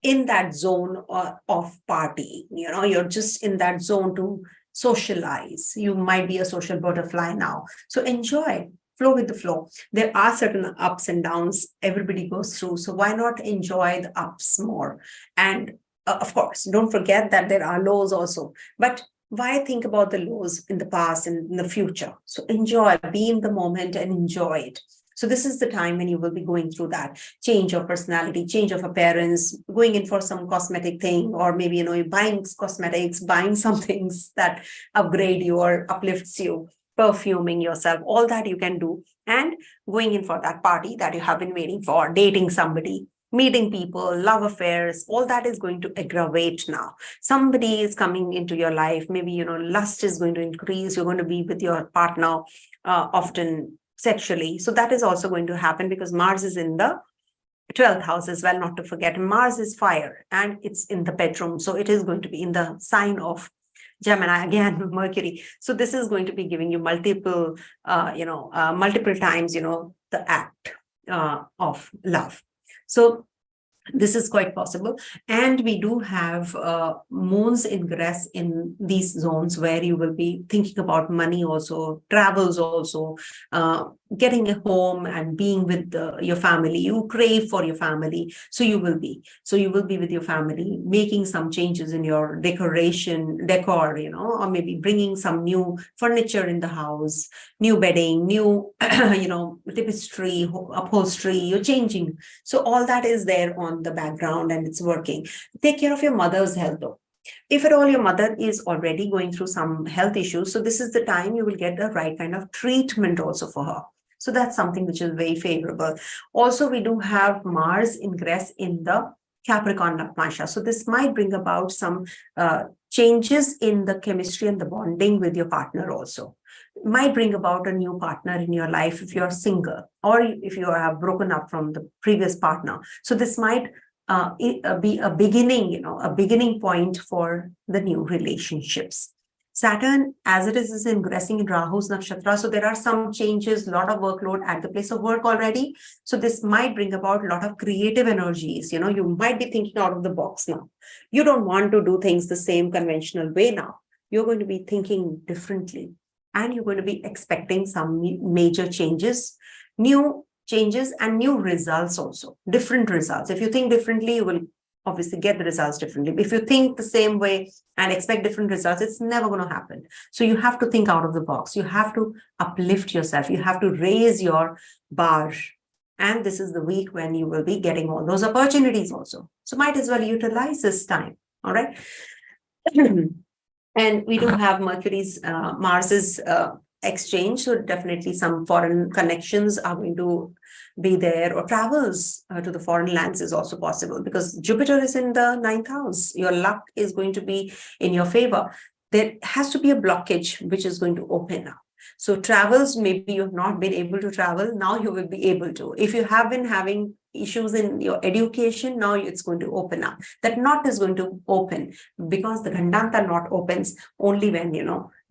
in that zone of party. You're just in that zone to socialize. You might be a social butterfly now. So enjoy. Flow with the flow. There are certain ups and downs everybody goes through. So why not enjoy the ups more? And of course, don't forget that there are lows also. But why think about the lows in the past and in the future? So enjoy, be in the moment and enjoy it. So this is the time when you will be going through that change of personality, change of appearance, going in for some cosmetic thing, or maybe, you're buying cosmetics, buying some things that upgrade you or uplifts you. Perfuming yourself, all that you can do, and going in for that party that you have been waiting for, dating somebody, meeting people, love affairs, all that is going to aggravate now. Somebody is coming into your life. Maybe, lust is going to increase. You're going to be with your partner often sexually. So that is also going to happen because Mars is in the 12th house as well, not to forget. Mars is fire and it's in the bedroom. So it is going to be in the sign of Gemini, again, Mercury. So this is going to be giving you multiple times, the act of love. So this is quite possible. And we do have moons ingress in these zones where you will be thinking about money also, travels also, getting a home and being with your family. You crave for your family. So you will be with your family, making some changes in your decor, or maybe bringing some new furniture in the house, new bedding, new, tapestry, upholstery, you're changing. So all that is there on the background and it's working. Take care of your mother's health though. If at all your mother is already going through some health issues, so this is the time you will get the right kind of treatment also for her. So that's something which is very favorable. Also, we do have Mars ingress in the Capricorn Navamsa. So this might bring about some changes in the chemistry and the bonding with your partner also. might bring about a new partner in your life if you're single, or if you have broken up from the previous partner. So this might be a beginning, a beginning point for the new relationships. Saturn, as it is ingressing in Rahu's nakshatra. So there are some changes, a lot of workload at the place of work already. So this might bring about a lot of creative energies. You might be thinking out of the box now. You don't want to do things the same conventional way now. You're going to be thinking differently, and you're going to be expecting some major changes, new changes and new results also, different results. If you think differently, you will obviously get the results differently. If you think the same way and expect different results, it's never going to happen. So you have to think out of the box. You have to uplift yourself. You have to raise your bar. And this is the week when you will be getting all those opportunities also. So might as well utilize this time. All right. And we do have Mercury's, Mars's exchange. So definitely some foreign connections are going to be there, or travels to the foreign lands is also possible, because Jupiter is in the 9th house. Your luck is going to be in your favor. There has to be a blockage which is going to open up. So travels, maybe you've not been able to travel. Now you will be able to. If you have been having issues in your education, now it's going to open up. That knot is going to open, because the Gandantha knot opens only when,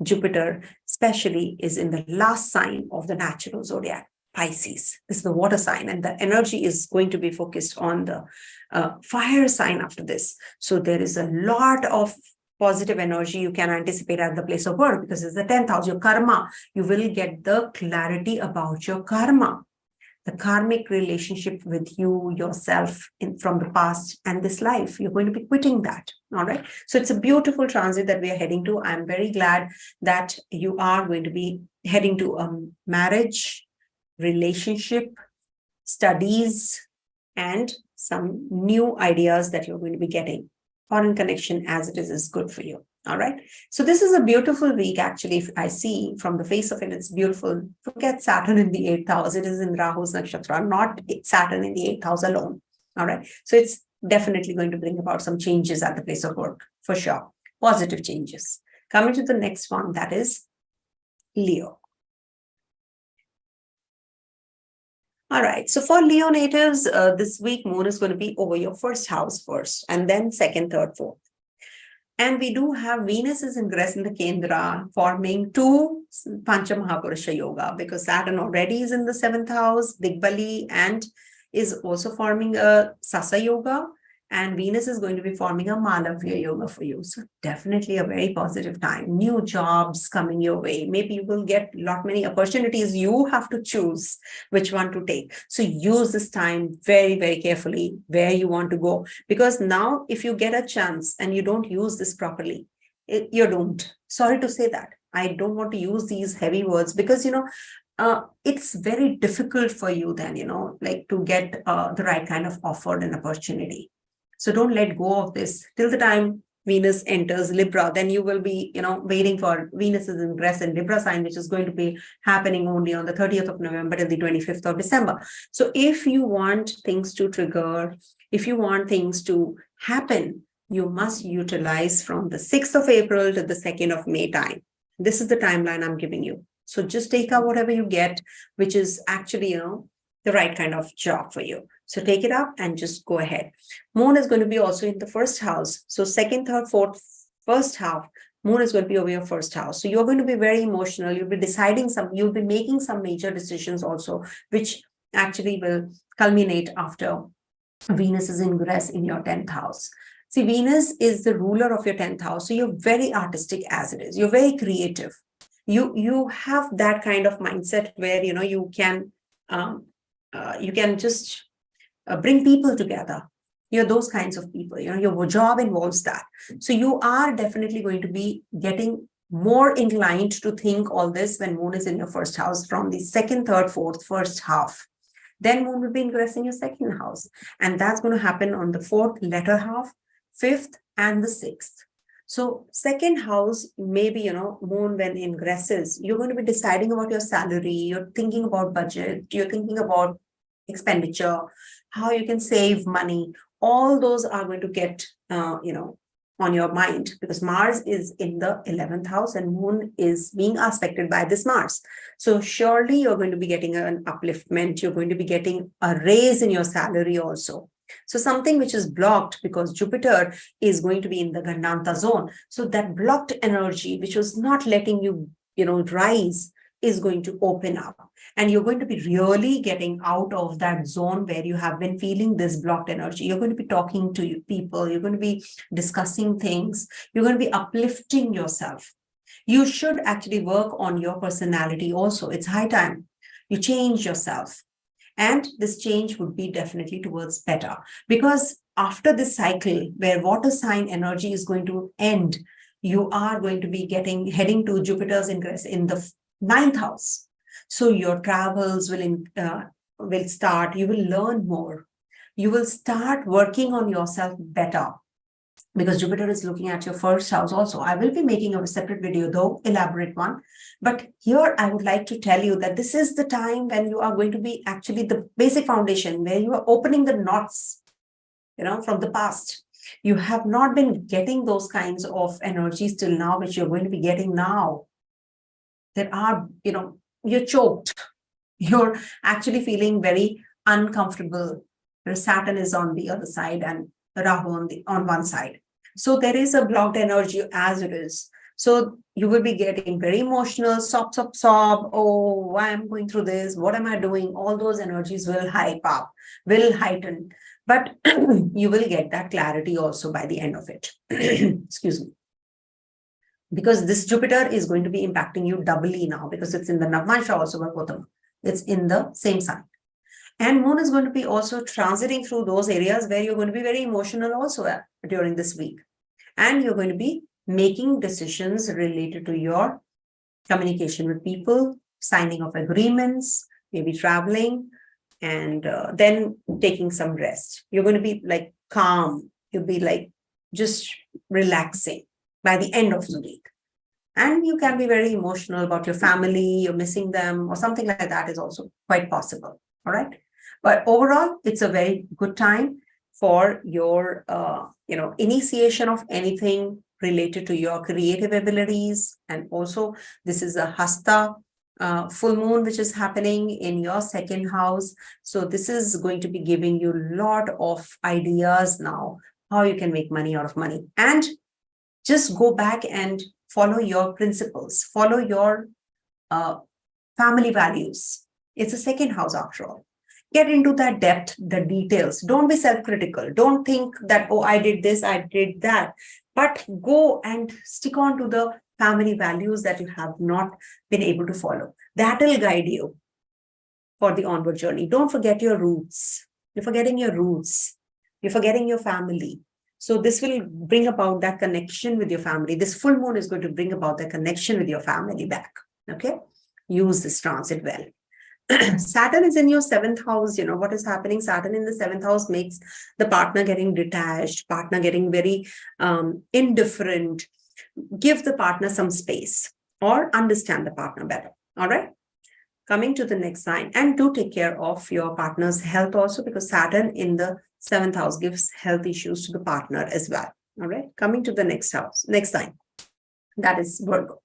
Jupiter especially is in the last sign of the natural zodiac, Pisces. This is the water sign, and the energy is going to be focused on the fire sign after this. So there is a lot of positive energy you can anticipate at the place of work, because it's the 10th house, your karma. You will get the clarity about your karma, the karmic relationship with you, yourself from the past and this life. You're going to be quitting that. All right. So it's a beautiful transit that we are heading to. I'm very glad that you are going to be heading to marriage, relationship, studies, and some new ideas that you're going to be getting. Foreign connection, as it is good for you. All right. So this is a beautiful week. Actually, if I see from the face of it, it's beautiful. Forget Saturn in the 8th house. It is in Rahu's nakshatra, not Saturn in the 8th house alone. All right. So it's definitely going to bring about some changes at the place of work, for sure. Positive changes. Coming to the next one, that is Leo. All right. So for Leo natives, this week, Moon is going to be over your first house first, and then second, third, fourth. And we do have Venus is ingress in the Kendra, forming two Pancha Mahapurusha Yoga, because Saturn already is in the 7th house, Digbali, and is also forming a Sasa Yoga. And Venus is going to be forming a Malavya Yoga for you. So definitely a very positive time. New jobs coming your way. Maybe you will get many opportunities. You have to choose which one to take. So use this time very, very carefully where you want to go. Because now if you get a chance and you don't use this properly, you're doomed. Sorry to say that. I don't want to use these heavy words, because, it's very difficult for you then, like to get the right kind of offer and opportunity. So don't let go of this till the time Venus enters Libra. Then you will be, waiting for Venus's ingress in Libra sign, which is going to be happening only on the 30th of November till the 25th of December. So if you want things to trigger, if you want things to happen, you must utilize from the 6th of April to the 2nd of May time. This is the timeline I'm giving you. So just take out whatever you get, which is actually, the right kind of job for you. So take it up and just go ahead. Moon is going to be also in the first house. So second, third, fourth, first half, Moon is going to be over your first house. So you're going to be very emotional. You'll be you'll be making some major decisions also, which actually will culminate after Venus is ingress in your 10th house. See, Venus is the ruler of your 10th house. So you're very artistic as it is. You're very creative. You have that kind of mindset where, you can just bring people together. You're those kinds of people. Your job involves that. So you are definitely going to be getting more inclined to think all this when Moon is in your first house from the 2nd, 3rd, 4th, first half. Then Moon will be ingressing your 2nd house. And that's going to happen on the 4th, latter half, 5th, and the 6th. So 2nd house, maybe, Moon when ingresses, you're going to be deciding about your salary. You're thinking about budget. You're thinking about expenditure, how you can save money. All those are going to get, on your mind, because Mars is in the 11th house and Moon is being aspected by this Mars. So surely you're going to be getting an upliftment. You're going to be getting a raise in your salary also. So something which is blocked, because Jupiter is going to be in the Gandantha zone. So that blocked energy, which was not letting you, rise, is going to open up. And you're going to be really getting out of that zone where you have been feeling this blocked energy. You're going to be talking to people. You're going to be discussing things. You're going to be uplifting yourself. You should actually work on your personality also. It's high time you change yourself. And this change would be definitely towards better. Because after this cycle where water sign energy is going to end, you are going to be heading to Jupiter's ingress in the 9th house. So your travels will start. You will learn more. You will start working on yourself better, because Jupiter is looking at your 1st house also. I will be making a separate video, though, elaborate one. But here I would like to tell you that this is the time when you are going to be actually the basic foundation, where you are opening the knots, from the past. You have not been getting those kinds of energies till now, which you're going to be getting now. There are, you're choked. You're actually feeling very uncomfortable. Saturn is on the other side and Rahu on one side. So there is a blocked energy as it is. So you will be getting very emotional, sob. Oh, why am I going through this? What am I doing? All those energies will hype up, will heighten. But you will get that clarity also by the end of it. Excuse me. Because this Jupiter is going to be impacting you doubly now, because it's in the Navamsa also, it's in the same sign. And Moon is going to be also transiting through those areas where you're going to be very emotional also during this week. And you're going to be making decisions related to your communication with people, signing of agreements, maybe traveling, and then taking some rest. You're going to be like calm. You'll be like just relaxing by the end of the week. And you can be very emotional about your family, you're missing them, or something like that is also quite possible. All right. But overall, it's a very good time for your, initiation of anything related to your creative abilities. And also, this is a Hasta full moon, which is happening in your 2nd house. So this is going to be giving you a lot of ideas now, how you can make money out of money. And just go back and follow your principles, follow your family values. It's a 2nd house after all. Get into that depth, the details. Don't be self-critical. Don't think that, oh, I did this, I did that. But go and stick on to the family values that you have not been able to follow. That will guide you for the onward journey. Don't forget your roots. You're forgetting your roots. You're forgetting your family. So this will bring about that connection with your family. This full moon is going to bring about that connection with your family back. Okay? Use this transit well. Saturn is in your 7th house. What is happening? Saturn in the 7th house makes the partner getting detached, partner getting very indifferent. Give the partner some space or understand the partner better. All right. Coming to the next sign, and do take care of your partner's health also, because Saturn in the 7th house gives health issues to the partner as well. All right. Coming to the next sign, that is Virgo.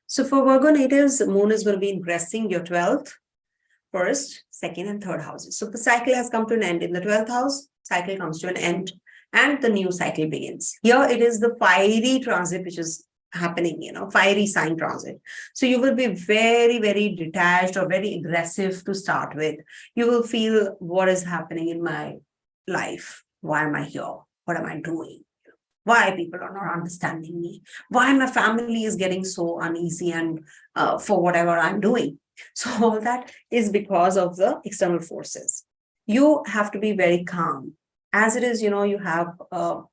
So for Virgo natives, Moon is going to be ingressing your 12th, 1st, 2nd, and 3rd houses. So the cycle has come to an end in the 12th house. Cycle comes to an end, and the new cycle begins. Here it is the fiery transit which is happening, fiery sign transit. So you will be very, very detached or very aggressive to start with. You will feel, what is happening in my life? Why am I here? What am I doing? Why people are not understanding me? Why my family is getting so uneasy and for whatever I'm doing? So all that is because of the external forces. You have to be very calm. As it is, you have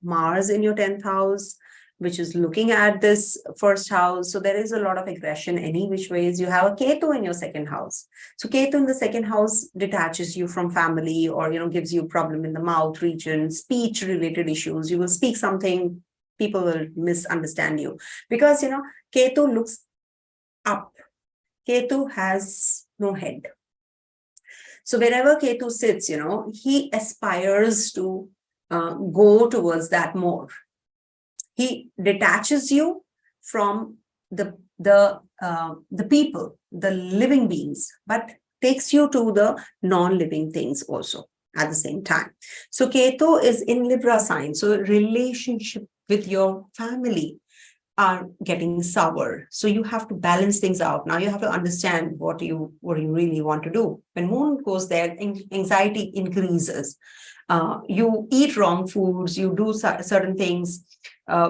Mars in your 10th house, which is looking at this 1st house. So there is a lot of aggression any which ways. You have a Ketu in your 2nd house. So Ketu in the 2nd house detaches you from family, or, gives you problem in the mouth region, speech related issues. You will speak something, people will misunderstand you, because, Ketu looks up. Ketu has no head. So wherever Ketu sits, he aspires to go towards that more. He detaches you from the people, the living beings, but takes you to the non-living things also at the same time. So Ketu is in Libra sign. So relationship with your family are getting sour. So you have to balance things out. Now you have to understand what you really want to do. When moon goes there, anxiety increases. You eat wrong foods, you do certain things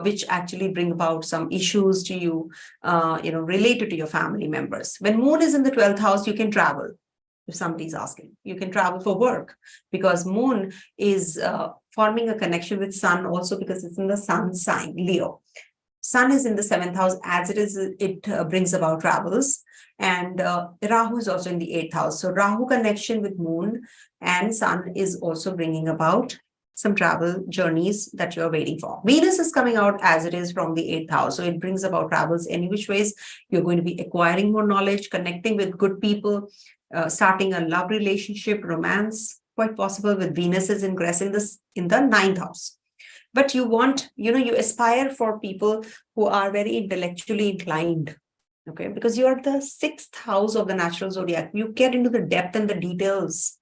which actually bring about some issues to you, related to your family members. When moon is in the 12th house, you can travel. If somebody's asking, you can travel for work, because moon is forming a connection with sun also, because it's in the sun sign, Leo. Sun is in the 7th house. As it is, it brings about travels. And Rahu is also in the 8th house. So Rahu connection with moon and sun is also bringing about some travel journeys that you're waiting for. Venus is coming out as it is from the 8th house. So it brings about travels any which ways. You're going to be acquiring more knowledge, connecting with good people, starting a love relationship, romance, quite possible with Venus is ingressing this in the 9th house. But you want, you aspire for people who are very intellectually inclined, okay? Because you are the 6th house of the natural zodiac. You get into the depth and the details.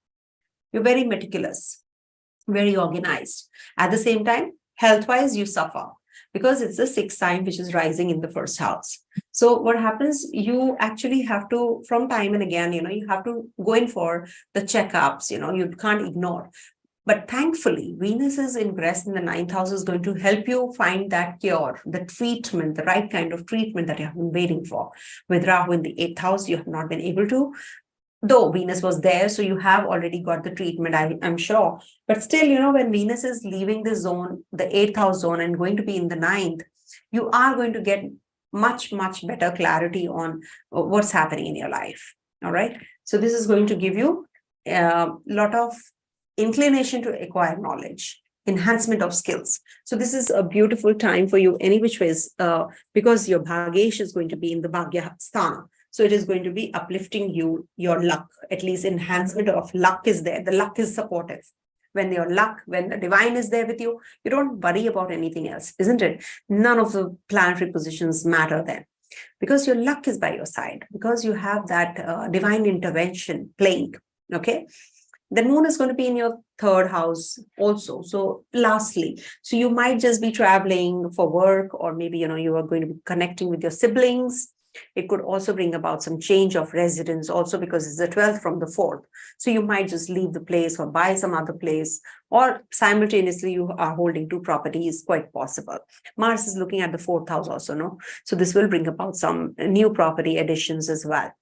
You're very meticulous, very organized. At the same time, health-wise, you suffer because it's the 6th sign which is rising in the 1st house. So what happens, you actually have to, from time and again, you have to go in for the checkups, you can't ignore. But thankfully, Venus is ingress in the 9th house is going to help you find that cure, the treatment, the right kind of treatment that you have been waiting for. With Rahu in the 8th house, you have not been able to, though Venus was there, so you have already got the treatment, I'm sure. But still, when Venus is leaving the zone, the 8th house zone, and going to be in the 9th, you are going to get much, much better clarity on what's happening in your life. All right. So this is going to give you a lot of inclination to acquire knowledge, enhancement of skills. So this is a beautiful time for you any which ways, because your Bhagesh is going to be in the Bhagya Sthana. So it is going to be uplifting you, your luck, at least enhancement of luck is there. The luck is supportive. When the divine is there with you, you don't worry about anything else, isn't it? None of the planetary positions matter then, because your luck is by your side, because you have that divine intervention playing, okay? The moon is going to be in your 3rd house also. So lastly, so you might just be traveling for work, or maybe, you are going to be connecting with your siblings. It could also bring about some change of residence also, because it's the 12th from the 4th. So you might just leave the place or buy some other place, or simultaneously you are holding 2 properties, quite possible. Mars is looking at the 4th house also, no? So this will bring about some new property additions as well.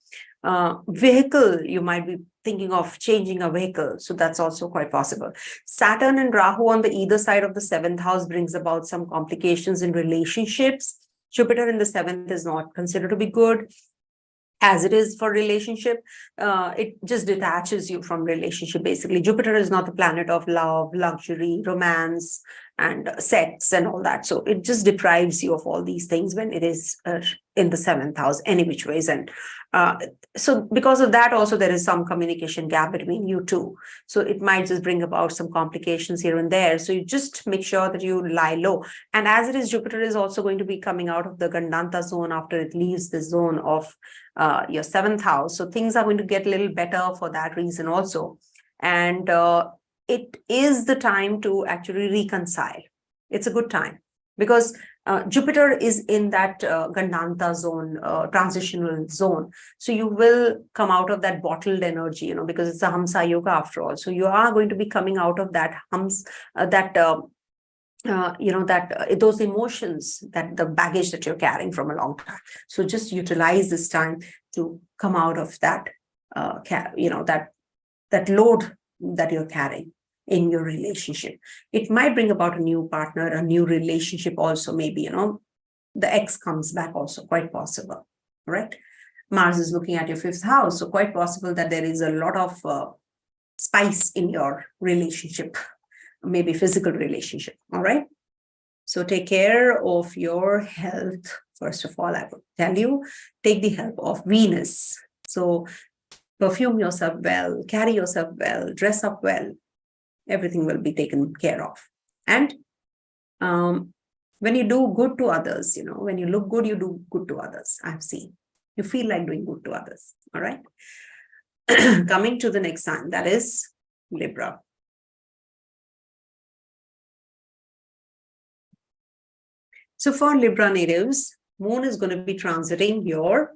Vehicle, you might be thinking of changing a vehicle. So that's also quite possible. Saturn and Rahu on the either side of the 7th house brings about some complications in relationships. Jupiter in the 7th is not considered to be good. As it is for relationship, it just detaches you from relationship. Basically, Jupiter is not the planet of love, luxury, romance, and sex and all that. So it just deprives you of all these things when it is in the 7th house, any which ways. And so because of that, also there is some communication gap between you two. So it might just bring about some complications here and there. So you just make sure that you lie low. And as it is, Jupiter is also going to be coming out of the Gandantha zone after it leaves the zone of your 7th house. So things are going to get a little better for that reason also. And it is the time to actually reconcile. It's a good time, because Jupiter is in that Gandantha zone, transitional zone. So you will come out of that bottled energy, because it's a Hamsa Yoga after all. So you are going to be coming out of that those emotions, that the baggage that you're carrying from a long time. So just utilize this time to come out of that, that load that you're carrying in your relationship. It might bring about a new partner, a new relationship also, maybe, the ex comes back also, quite possible, right? Mars is looking at your 5th house. So quite possible that there is a lot of spice in your relationship, maybe physical relationship. All right. So take care of your health. First of all, I would tell you, take the help of Venus. So perfume yourself well, carry yourself well, dress up well. Everything will be taken care of. And when you do good to others, when you look good, you do good to others. I've seen. You feel like doing good to others. All right. Coming to the next sign, that is Libra. So for Libra natives, Moon is going to be transiting your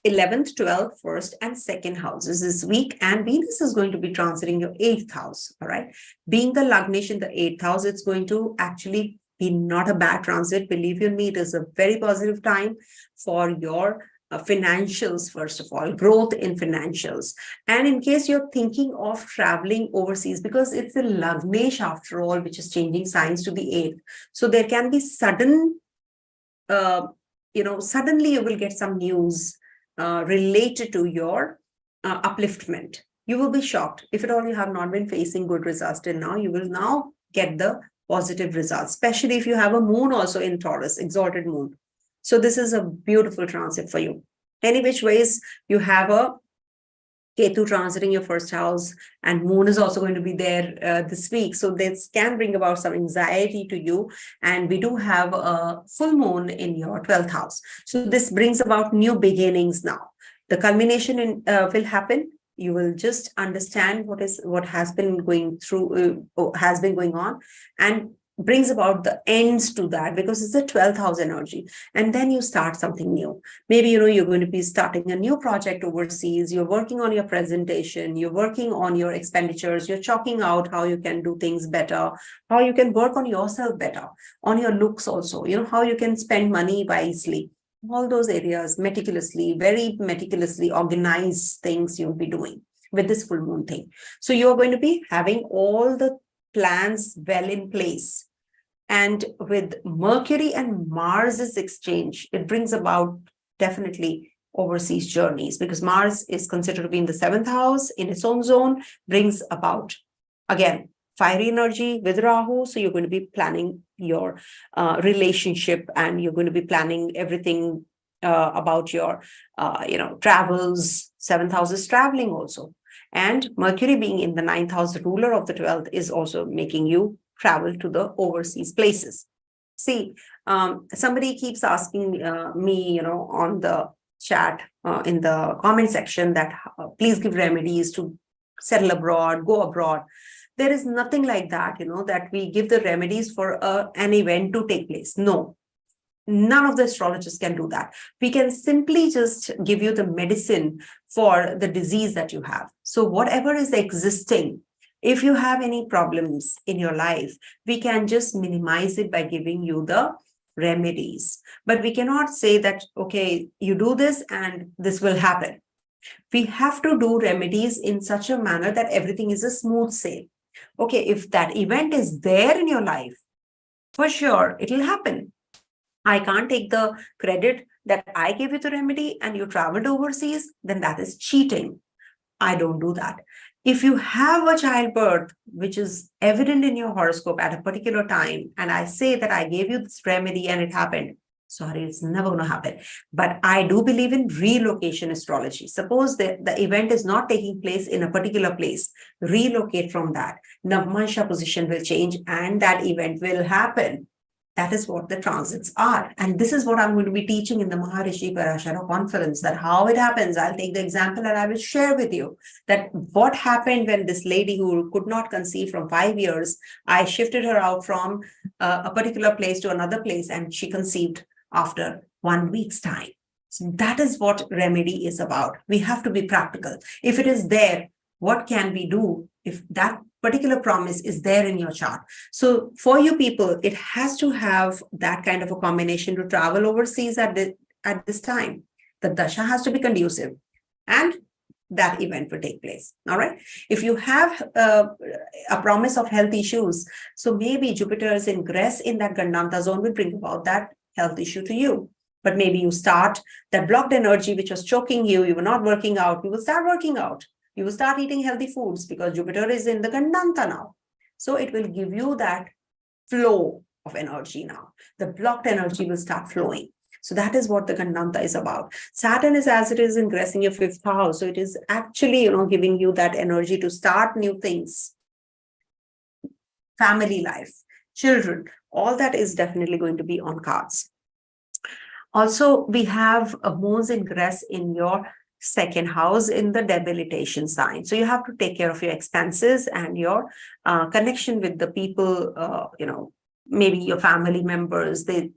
11th, 12th, 1st, and 2nd houses this week. And Venus is going to be transiting your 8th house. All right. Being the Lagnesh in the 8th house, it's going to actually be not a bad transit. Believe you me, it is a very positive time for your financials, first of all, growth in financials. And in case you're thinking of traveling overseas, because it's the Lagnesh after all, which is changing signs to the 8th. So there can be sudden, suddenly you will get some news related to your upliftment. You will be shocked. If at all you have not been facing good results till now, you will now get the positive results, especially if you have a moon also in Taurus, exalted moon. So this is a beautiful transit for you. Any which ways, you have a Ketu transiting your 1st house, and moon is also going to be there this week. So this can bring about some anxiety to you. And we do have a full moon in your 12th house. So this brings about new beginnings now. The culmination will happen. You will just understand what has been going on, and brings about the ends to that, because it's the 12th house energy. And then you start something new. Maybe, you're going to be starting a new project overseas. You're working on your presentation. You're working on your expenditures. You're chalking out how you can do things better, how you can work on yourself better, on your looks also, how you can spend money wisely. All those areas, very meticulously organized things you'll be doing with this full moon thing. So you're going to be having all the plans well in place. And with Mercury and Mars's exchange, it brings about definitely overseas journeys, because Mars is considered to be in the 7th house in its own zone, brings about, again, fiery energy with Rahu. So you're going to be planning your relationship, and you're going to be planning everything about your, travels. 7th house is traveling also. And Mercury being in the 9th house, the ruler of the 12th, is also making you travel to the overseas places. See, somebody keeps asking me, on the chat, in the comment section, that please give remedies to settle abroad, go abroad. There is nothing like that, that we give the remedies for an event to take place. No. None of the astrologers can do that. We can simply just give you the medicine for the disease that you have. So whatever is existing, if you have any problems in your life, we can just minimize it by giving you the remedies. But we cannot say that, okay, you do this and this will happen. We have to do remedies in such a manner that everything is a smooth sail. Okay, if that event is there in your life, for sure, it will happen. I can't take the credit that I gave you the remedy and you traveled overseas, then that is cheating. I don't do that. If you have a childbirth, which is evident in your horoscope at a particular time, and I say that I gave you this remedy and it happened, sorry, it's never going to happen. But I do believe in relocation astrology. Suppose that the event is not taking place in a particular place, relocate from that. Navamsa position will change and that event will happen. That is what the transits are. And this is what I'm going to be teaching in the Maharishi Parashara conference, that how it happens. I'll take the example and I will share with you that what happened when this lady who could not conceive from 5 years, I shifted her out from a particular place to another place, and she conceived after 1 week's time. So that is what remedy is about. We have to be practical. If it is there, what can we do if that particular promise is there in your chart? So for you people, it has to have that kind of a combination to travel overseas at this time. The Dasha has to be conducive and that event will take place. All right. If you have a promise of health issues, so maybe Jupiter's ingress in that Gandantha zone will bring about that health issue to you. But maybe you start that blocked energy, which was choking you, you were not working out, you will start working out. You will start eating healthy foods because Jupiter is in the Gandantha now. So it will give you that flow of energy now. The blocked energy will start flowing. So that is what the Gandantha is about. Saturn is as it is ingressing your 5th house. So it is actually, giving you that energy to start new things. Family life, children, all that is definitely going to be on cards. Also, we have a moon's ingress in your 2nd house in the debilitation sign. So you have to take care of your expenses and your connection with the people, maybe your family members. They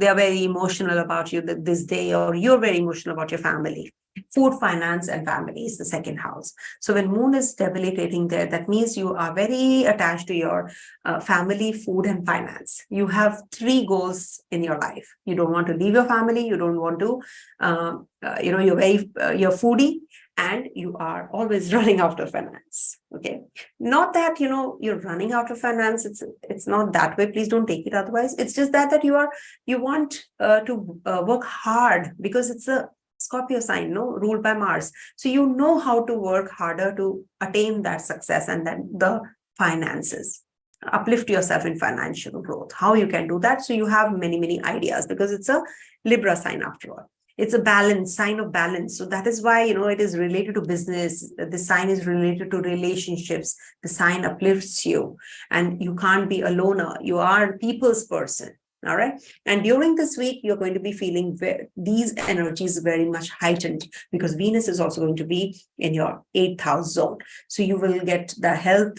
are very emotional about you this day, or you're very emotional about your family. Food, finance, and family is the 2nd house. So when moon is debilitating there, that means you are very attached to your family, food, and finance. You have 3 goals in your life. You don't want to leave your family. You don't want to, you're foodie, and you are always running out of finance. Okay. Not that, you're running out of finance. It's not that way. Please don't take it otherwise. It's just that you want to work hard, because it's a Scorpio sign, ruled by Mars. So you know how to work harder to attain that success and then the finances. Uplift yourself in financial growth. How you can do that? So you have many, many ideas, because it's a Libra sign after all. It's a sign of balance. So that is why, it is related to business. The sign is related to relationships. The sign uplifts you, and you can't be a loner. You are a people's person. All right. And during this week, you're going to be feeling these energies very much heightened, because Venus is also going to be in your 8th house zone. So you will get the health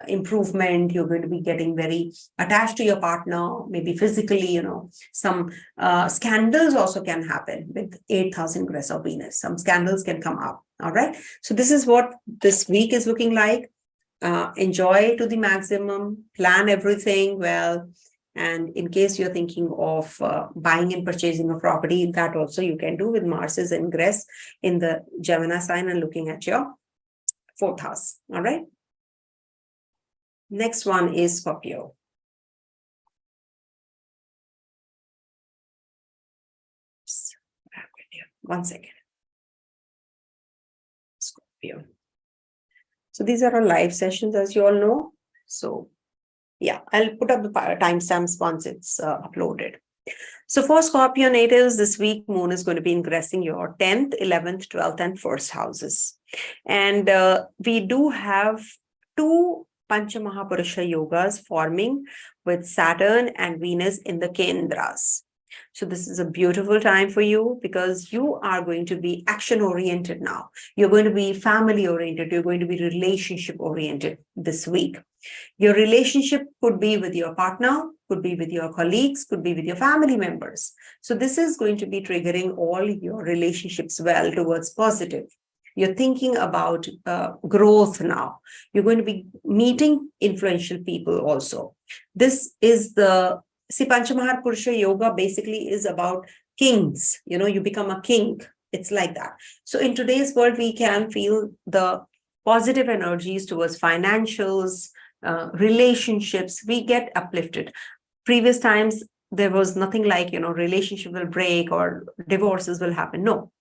improvement. You're going to be getting very attached to your partner, maybe physically, some scandals also can happen with 8th house ingress of Venus. Some scandals can come up. All right. So this is what this week is looking like. Enjoy to the maximum, plan everything well. And in case you're thinking of buying and purchasing a property, that also you can do with Mars's ingress in the Gemini sign and looking at your 4th house. All right. Next one is Scorpio. One second. Scorpio. So these are our live sessions, as you all know. So yeah, I'll put up the timestamps once it's uploaded. So for Scorpio natives, this week, moon is going to be ingressing your 10th, 11th, 12th, and 1st houses. And we do have 2 Panchamahapurusha yogas forming with Saturn and Venus in the Kendras. So this is a beautiful time for you, because you are going to be action-oriented now. You're going to be family-oriented. You're going to be relationship-oriented this week. Your relationship could be with your partner, could be with your colleagues, could be with your family members. So this is going to be triggering all your relationships well towards positive. You're thinking about growth now. You're going to be meeting influential people also. This is the Panchamahar Purusha Yoga basically is about kings. You become a king. It's like that. So in today's world, we can feel the positive energies towards financials, relationships. We get uplifted. Previous times, there was nothing like, relationship will break or divorces will happen. No,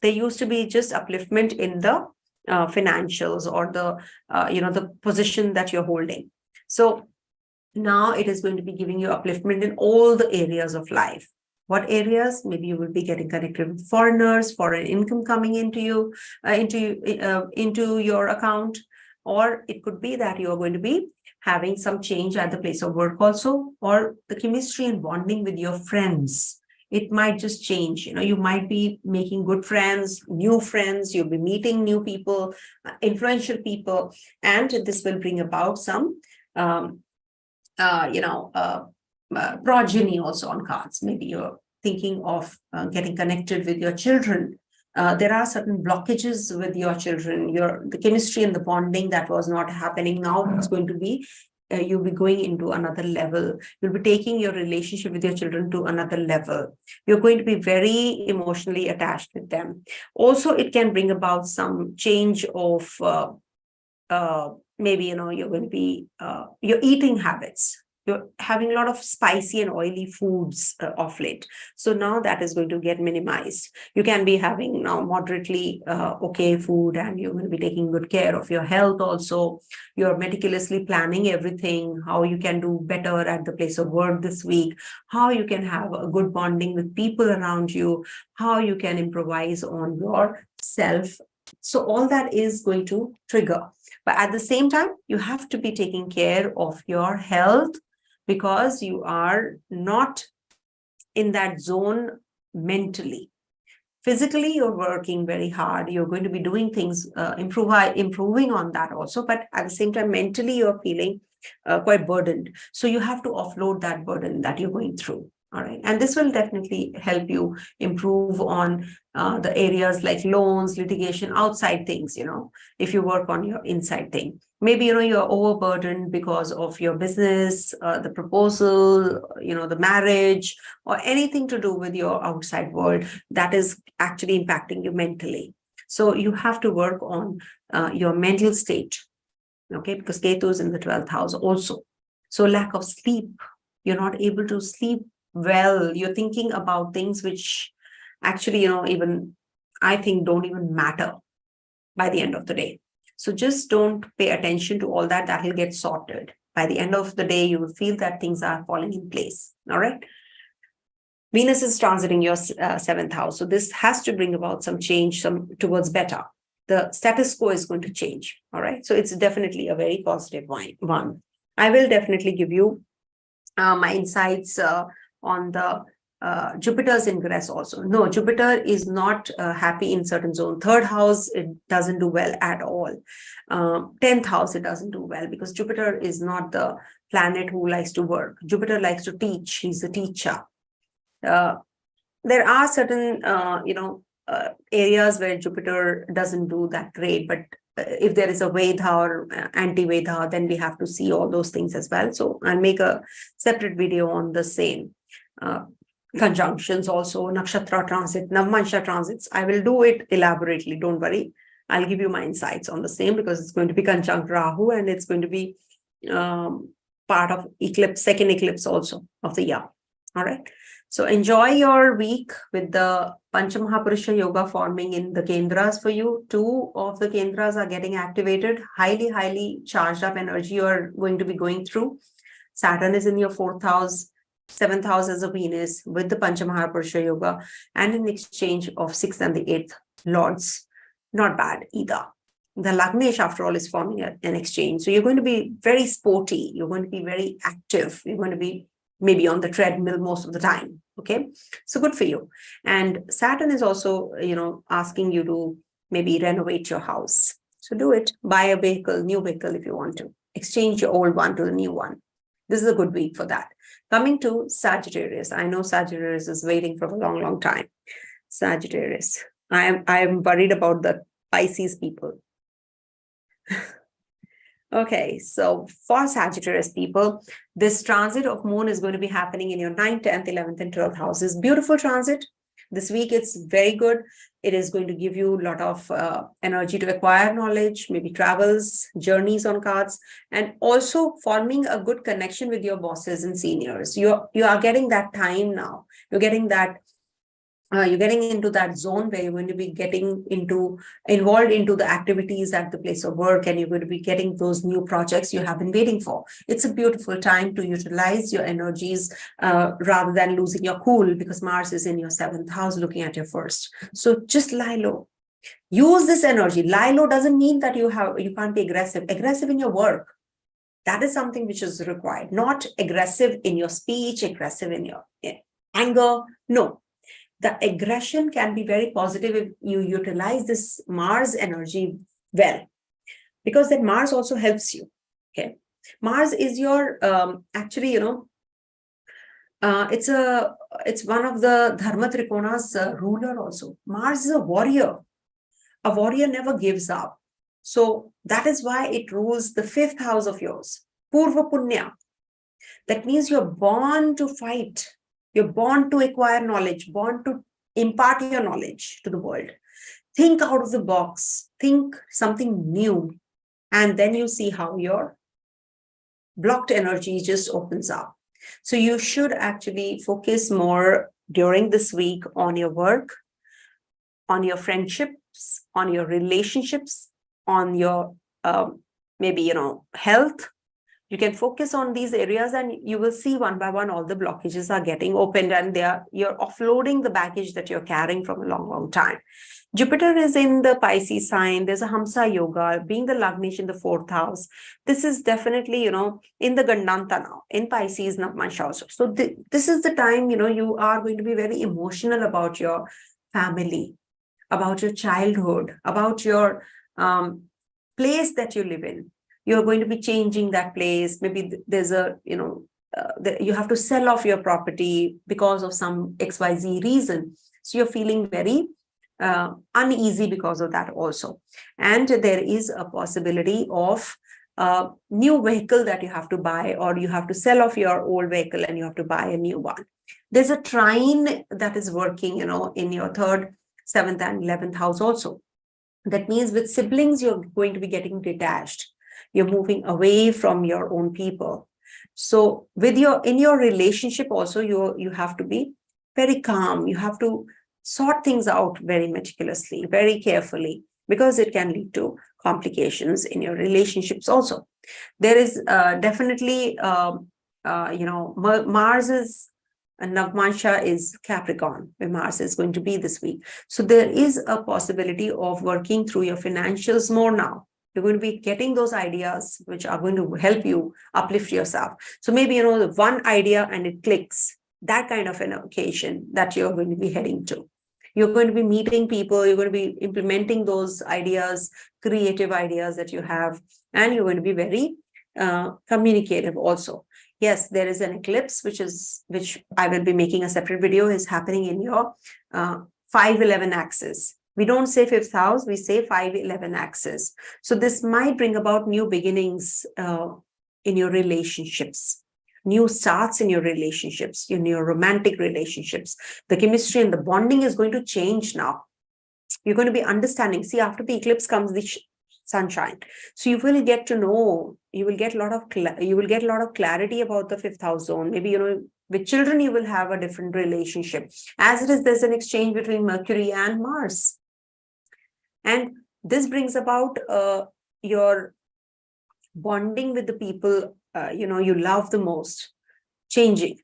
there used to be just upliftment in the financials or the position that you're holding. So now it is going to be giving you upliftment in all the areas of life. What areas? Maybe you will be getting connected with foreigners, foreign income coming into you, into your account, or it could be that you are going to be having some change at the place of work also, or the chemistry and bonding with your friends. It might just change. You might be making good friends, new friends. You'll be meeting new people, influential people, and this will bring about some progeny also on cards. Maybe you're thinking of getting connected with your children. There are certain blockages with your children. The chemistry and the bonding that was not happening now, it's going to be, you'll be going into another level. You'll be taking your relationship with your children to another level. You're going to be very emotionally attached with them. Also, it can bring about some change of maybe, you're going to be, your eating habits. You're having a lot of spicy and oily foods of late. So now that is going to get minimized. You can be having now moderately okay food, and you're going to be taking good care of your health also. You're meticulously planning everything, how you can do better at the place of work this week, how you can have a good bonding with people around you, how you can improvise on yourself. So all that is going to trigger. But at the same time, you have to be taking care of your health, because you are not in that zone mentally. Physically, you're working very hard. You're going to be doing things, improving on that also. But at the same time, mentally, you're feeling quite burdened. So you have to offload that burden that you're going through. All right. And this will definitely help you improve on the areas like loans, litigation, outside things, if you work on your inside thing. Maybe, you're overburdened because of your business, the proposal, the marriage, or anything to do with your outside world that is actually impacting you mentally. So you have to work on your mental state, okay? Because Ketu is in the 12th house also. So lack of sleep, you're not able to sleep well. You're thinking about things which actually, even I think don't even matter by the end of the day. So just don't pay attention to all that. That will get sorted. By the end of the day, you will feel that things are falling in place. All right. Venus is transiting your 7th house. So this has to bring about some change, some towards better. The status quo is going to change. All right. So it's definitely a very positive one. I will definitely give you my insights on the Jupiter's ingress also. No, Jupiter is not happy in certain zone. 3rd house, it doesn't do well at all. 10th house, it doesn't do well, because Jupiter is not the planet who likes to work. Jupiter likes to teach. He's a teacher. There are certain, areas where Jupiter doesn't do that great, but if there is a Veda or anti-Veda, then we have to see all those things as well. So I'll make a separate video on the same. Conjunctions also, nakshatra transit, navamsa transits. I will do it elaborately, don't worry. I'll give you my insights on the same, because it's going to be conjunct Rahu, and it's going to be part of eclipse, second eclipse also of the year. All right. So enjoy your week with the Panchamahapurusha Yoga forming in the Kendras for you. 2 of the Kendras are getting activated. Highly, highly charged up energy you are going to be going through. Saturn is in your 4th house. 7th house as a Venus with the Panchamahapurusha Yoga, and an exchange of 6th and the 8th lords. Not bad either. The Lagnesh, after all, is forming an exchange. So you're going to be very sporty. You're going to be very active. You're going to be maybe on the treadmill most of the time. Okay. So good for you. And Saturn is also, asking you to maybe renovate your house. So do it. Buy a vehicle, new vehicle if you want to. Exchange your old one to the new one. This is a good week for that. Coming to Sagittarius. I know Sagittarius is waiting for a long, long time. Sagittarius. I am worried about the Pisces people. Okay, so for Sagittarius people, this transit of moon is going to be happening in your 9th, 10th, 11th, and 12th houses. Beautiful transit. This week, it's very good. It is going to give you a lot of energy to acquire knowledge, maybe travels, journeys on cards, and also forming a good connection with your bosses and seniors. You are getting that time now. You're getting that. You're getting into that zone where you're going to be getting involved into the activities at the place of work, and you're going to be getting those new projects you have been waiting for. It's a beautiful time to utilize your energies rather than losing your cool, because Mars is in your 7th house looking at your 1st. So just lie low. Use this energy. Lie low doesn't mean that you can't be aggressive. Aggressive in your work. That is something which is required. Not aggressive in your speech, aggressive in your anger. No. The aggression can be very positive if you utilize this Mars energy well, because then Mars also helps you. Okay, Mars is your actually, it's one of the Dharma Trikona's ruler also. Mars is a warrior. A warrior never gives up. So that is why it rules the 5th house of yours, Purva Punya. That means you're born to fight. You're born to acquire knowledge, born to impart your knowledge to the world. Think out of the box, think something new, and then you see how your blocked energy just opens up. So you should actually focus more during this week on your work, on your friendships, on your relationships, on your maybe, health. You can focus on these areas and you will see one by one all the blockages are getting opened, and you're offloading the baggage that you're carrying from a long time. Jupiter is in the Pisces sign. There's a Hamsa Yoga, being the Lagnish in the 4th house. This is definitely, in the Gandantha now, in Pisces, Navamsa also. So this is the time, you are going to be very emotional about your family, about your childhood, about your place that you live in. You're going to be changing that place. Maybe there's you have to sell off your property because of some XYZ reason. So you're feeling very uneasy because of that also. And there is a possibility of a new vehicle that you have to buy, or you have to sell off your old vehicle and you have to buy a new one. There's a trine that is working, in your 3rd, 7th and 11th house also. That means with siblings, you're going to be getting detached. You're moving away from your own people. So in your relationship also, you have to be very calm. You have to sort things out very meticulously, very carefully, because it can lead to complications in your relationships also. There is definitely, Mars's Navamsa is Capricorn, where Mars is going to be this week. So there is a possibility of working through your financials more now. You're going to be getting those ideas which are going to help you uplift yourself. So maybe, the one idea and it clicks, that kind of an occasion that you're going to be heading to. You're going to be meeting people, you're going to be implementing those ideas, creative ideas that you have, and you're going to be very communicative also. Yes, there is an eclipse, which I will be making a separate video, is happening in your 5-11 axis. We don't say 5th house, we say 5-11 axis. So this might bring about new beginnings in your relationships, new starts in your relationships, in your romantic relationships. The chemistry and the bonding is going to change now. You're going to be understanding. See, after the eclipse comes the sunshine. So you will get to know, you will get a lot of clarity about the 5th house zone. Maybe, with children, you will have a different relationship. As it is, there's an exchange between Mercury and Mars. And this brings about your bonding with the people, you love the most, changing,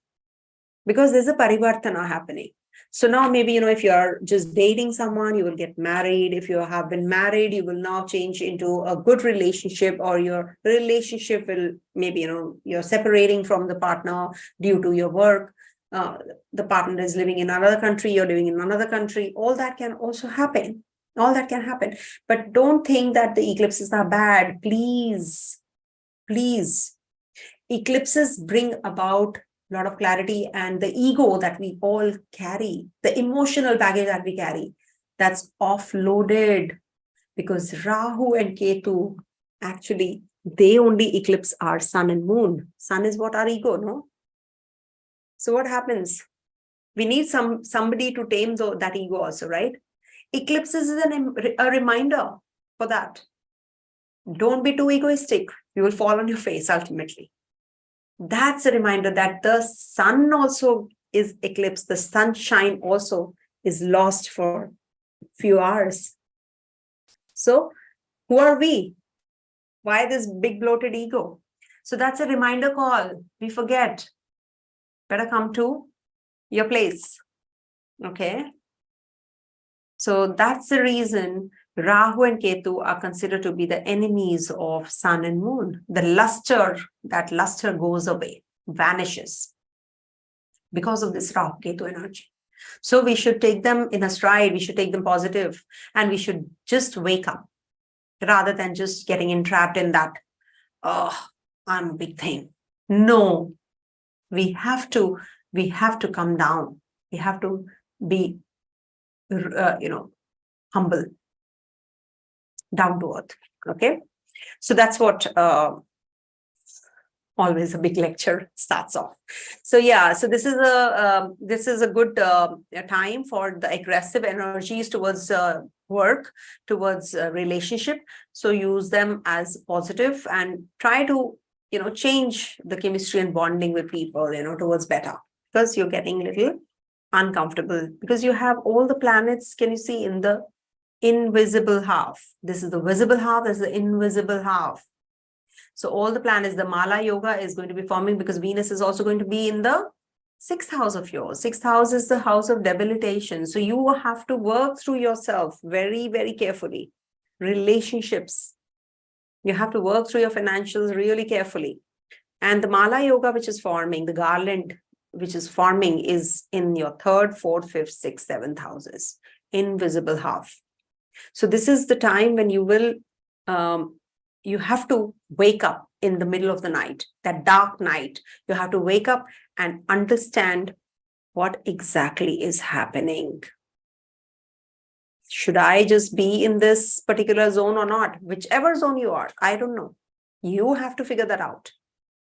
because there's a parivartana happening. So now maybe, if you're just dating someone, you will get married. If you have been married, you will now change into a good relationship, or your relationship will maybe, you're separating from the partner due to your work. The partner is living in another country, you're living in another country. All that can also happen. All that can happen. But don't think that the eclipses are bad. Please. Eclipses bring about a lot of clarity, and the ego that we all carry, the emotional baggage that we carry, that's offloaded, because Rahu and Ketu, actually, they only eclipse our sun and moon. Sun is what? Our ego, no? So what happens? We need somebody to tame that ego also, right? Eclipses is a reminder for that. Don't be too egoistic. You will fall on your face ultimately. That's a reminder that the sun also is eclipsed. The sunshine also is lost for a few hours. So who are we? Why this big bloated ego? So that's a reminder call. We forget. Better come to your place. Okay. So that's the reason Rahu and Ketu are considered to be the enemies of sun and moon. That luster goes away, vanishes because of this Rahu Ketu energy. So we should take them in a stride. We should take them positive, and we should just wake up rather than just getting entrapped in that, I'm a big thing. No, we have to come down. We have to be humble, down to earth. Okay. So that's what always a big lecture starts off. So yeah, so this is a good time for the aggressive energies towards work, towards relationship. So use them as positive and try to change the chemistry and bonding with people, towards better, because you're getting a little uncomfortable because you have all the planets, can you see, in the invisible half. This is the visible half, this is the invisible half. So all the planets, the Mala Yoga is going to be forming because Venus is also going to be in the 6th house of yours. 6th house is the house of debilitation. So you have to work through yourself very, very carefully. Relationships. You have to work through your financials really carefully. And the Mala Yoga, which is forming, the garland, which is forming, is in your 3rd, 4th, 5th, 6th, 7th houses, invisible half. So this is the time when you will, you have to wake up in the middle of the night, that dark night. You have to wake up and understand what exactly is happening. Should I just be in this particular zone or not? Whichever zone you are, I don't know. You have to figure that out.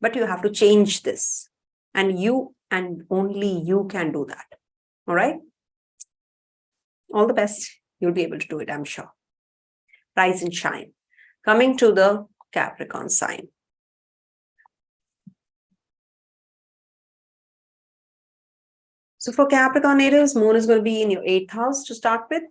But you have to change this. And you and only you can do that. All right? All the best. You'll be able to do it, I'm sure. Rise and shine. Coming to the Capricorn sign. So for Capricorn natives, Moon is going to be in your 8th house to start with.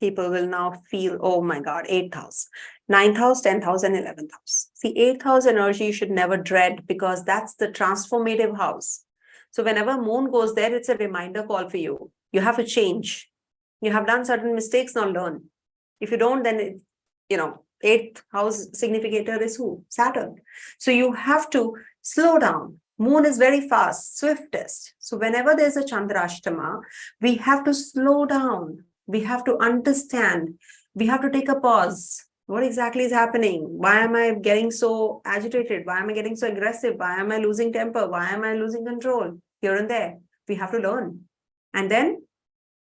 People will now feel, oh my God, 8th house, 9th house, 10th house, and 11th house. See, 8th house energy you should never dread because that's the transformative house. So whenever Moon goes there, it's a reminder call for you. You have to change. You have done certain mistakes, now learn. If you don't, then, 8th house significator is who? Saturn. So you have to slow down. Moon is very fast, swiftest. So whenever there's a Chandrashtama, we have to slow down. We have to understand. We have to take a pause. What exactly is happening? Why am I getting so agitated? Why am I getting so aggressive? Why am I losing temper? Why am I losing control? Here and there. We have to learn. And then,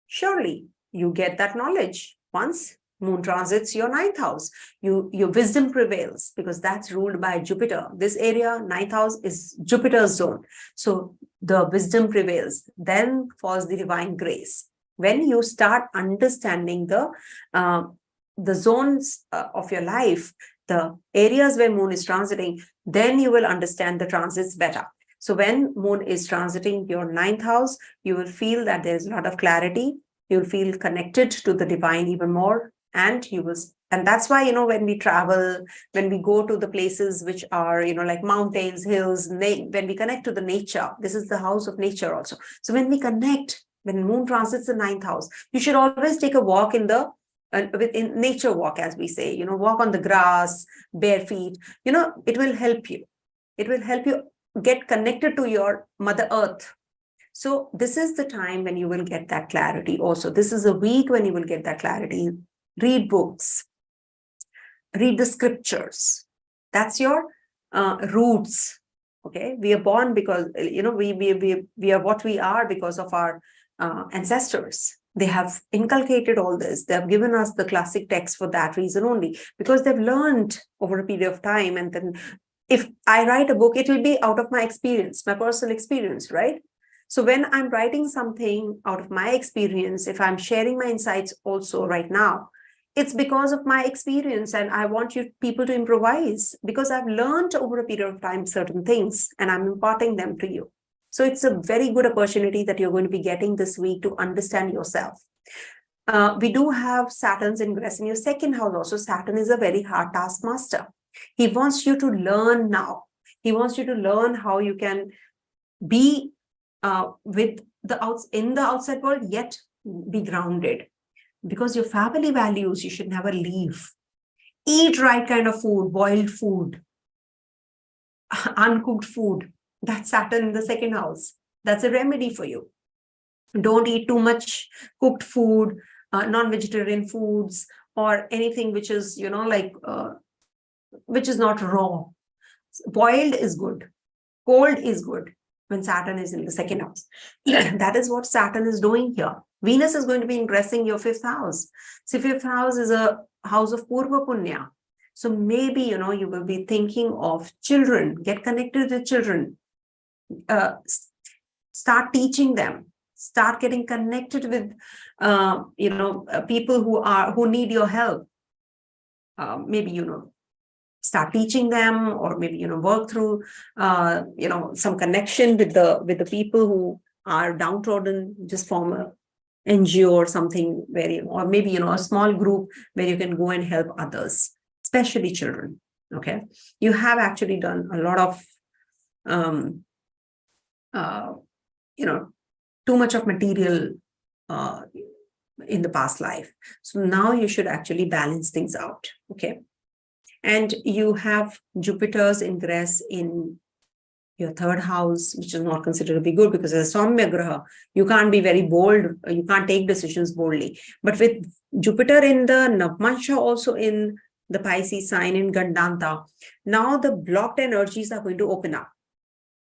surely, you get that knowledge. Once Moon transits your 9th house, your wisdom prevails because that's ruled by Jupiter. This area, 9th house, is Jupiter's zone. So the wisdom prevails. Then falls the divine grace. When you start understanding the zones of your life, the areas where Moon is transiting, then you will understand the transits better. So when Moon is transiting your 9th house, you will feel that there's a lot of clarity. You'll feel connected to the divine even more. And that's why, when we travel, when we go to the places which are, like mountains, hills, when we connect to the nature, this is the house of nature also. So when we connect, when Moon transits the 9th house, you should always take a walk in nature walk, as we say, walk on the grass, bare feet, it will help you. It will help you get connected to your Mother Earth. So this is the time when you will get that clarity also. This is a week when you will get that clarity. Read books, read the scriptures. That's your roots. Okay, we are born because we are what we are because of our ancestors. They have inculcated all this. They have given us the classic text for that reason only, because they've learned over a period of time. And then if I write a book, it will be out of my experience, my personal experience, right? So when I'm writing something out of my experience, if I'm sharing my insights also right now, it's because of my experience, and I want people to improvise because I've learned over a period of time certain things and I'm imparting them to you. So it's a very good opportunity that you're going to be getting this week to understand yourself. We do have Saturn's ingress in your 2nd house also. Saturn is a very hard taskmaster. He wants you to learn now. He wants you to learn how you can be in the outside world, yet be grounded. Because your family values, you should never leave. Eat right kind of food, boiled food, uncooked food. That's Saturn in the 2nd house. That's a remedy for you. Don't eat too much cooked food, non-vegetarian foods, or anything which is, which is not raw. Boiled is good. Cold is good when Saturn is in the 2nd house. That is what Saturn is doing here. Venus is going to be ingressing your 5th house. So 5th house is a house of Purva Punya. So maybe, you will be thinking of children, get connected with children, start teaching them, start getting connected with, people who need your help. Maybe, start teaching them, or maybe, work through, some connection with the people who are downtrodden. Just form a NGO or something or maybe, a small group where you can go and help others, especially children. Okay. You have actually done a lot of, too much of material in the past life. So now you should actually balance things out. Okay. And you have Jupiter's ingress in your third house, which is not considered to be good because as a Saumya Graha, you can't be very bold, you can't take decisions boldly. But with Jupiter in the Navamsa, also in the Pisces sign in Gandantha, now the blocked energies are going to open up.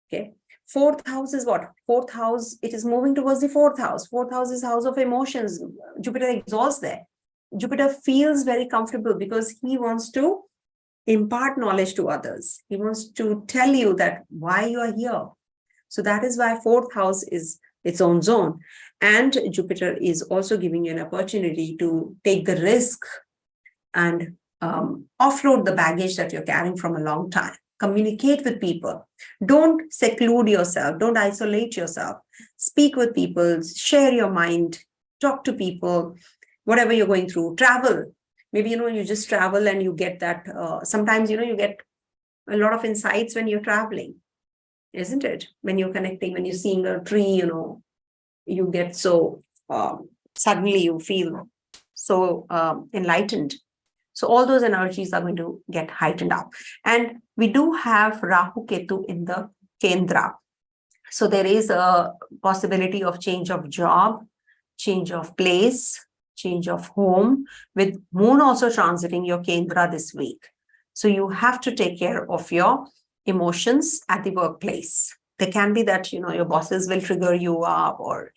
Okay. Fourth house is what? Fourth house, it is moving towards the fourth house. Fourth house is house of emotions. Jupiter exalts there. Jupiter feels very comfortable because he wants to impart knowledge to others. He wants to tell you that why you are here. So that is why fourth house is its own zone. And Jupiter is also giving you an opportunity to take the risk and offload the baggage that you're carrying from a long time. Communicate with people. Don't seclude yourself. Don't isolate yourself. Speak with people. Share your mind. Talk to people. Whatever you're going through. Travel. Maybe, you just travel and you get that. Sometimes, you get a lot of insights when you're traveling. Isn't it? When you're connecting, when you're seeing a tree, you get so, suddenly you feel so enlightened. So all those energies are going to get heightened up. And we do have Rahu Ketu in the Kendra. So there is a possibility of change of job, change of place, change of home, with Moon also transiting your Kendra this week. So you have to take care of your emotions at the workplace. There can be that, your bosses will trigger you up, or,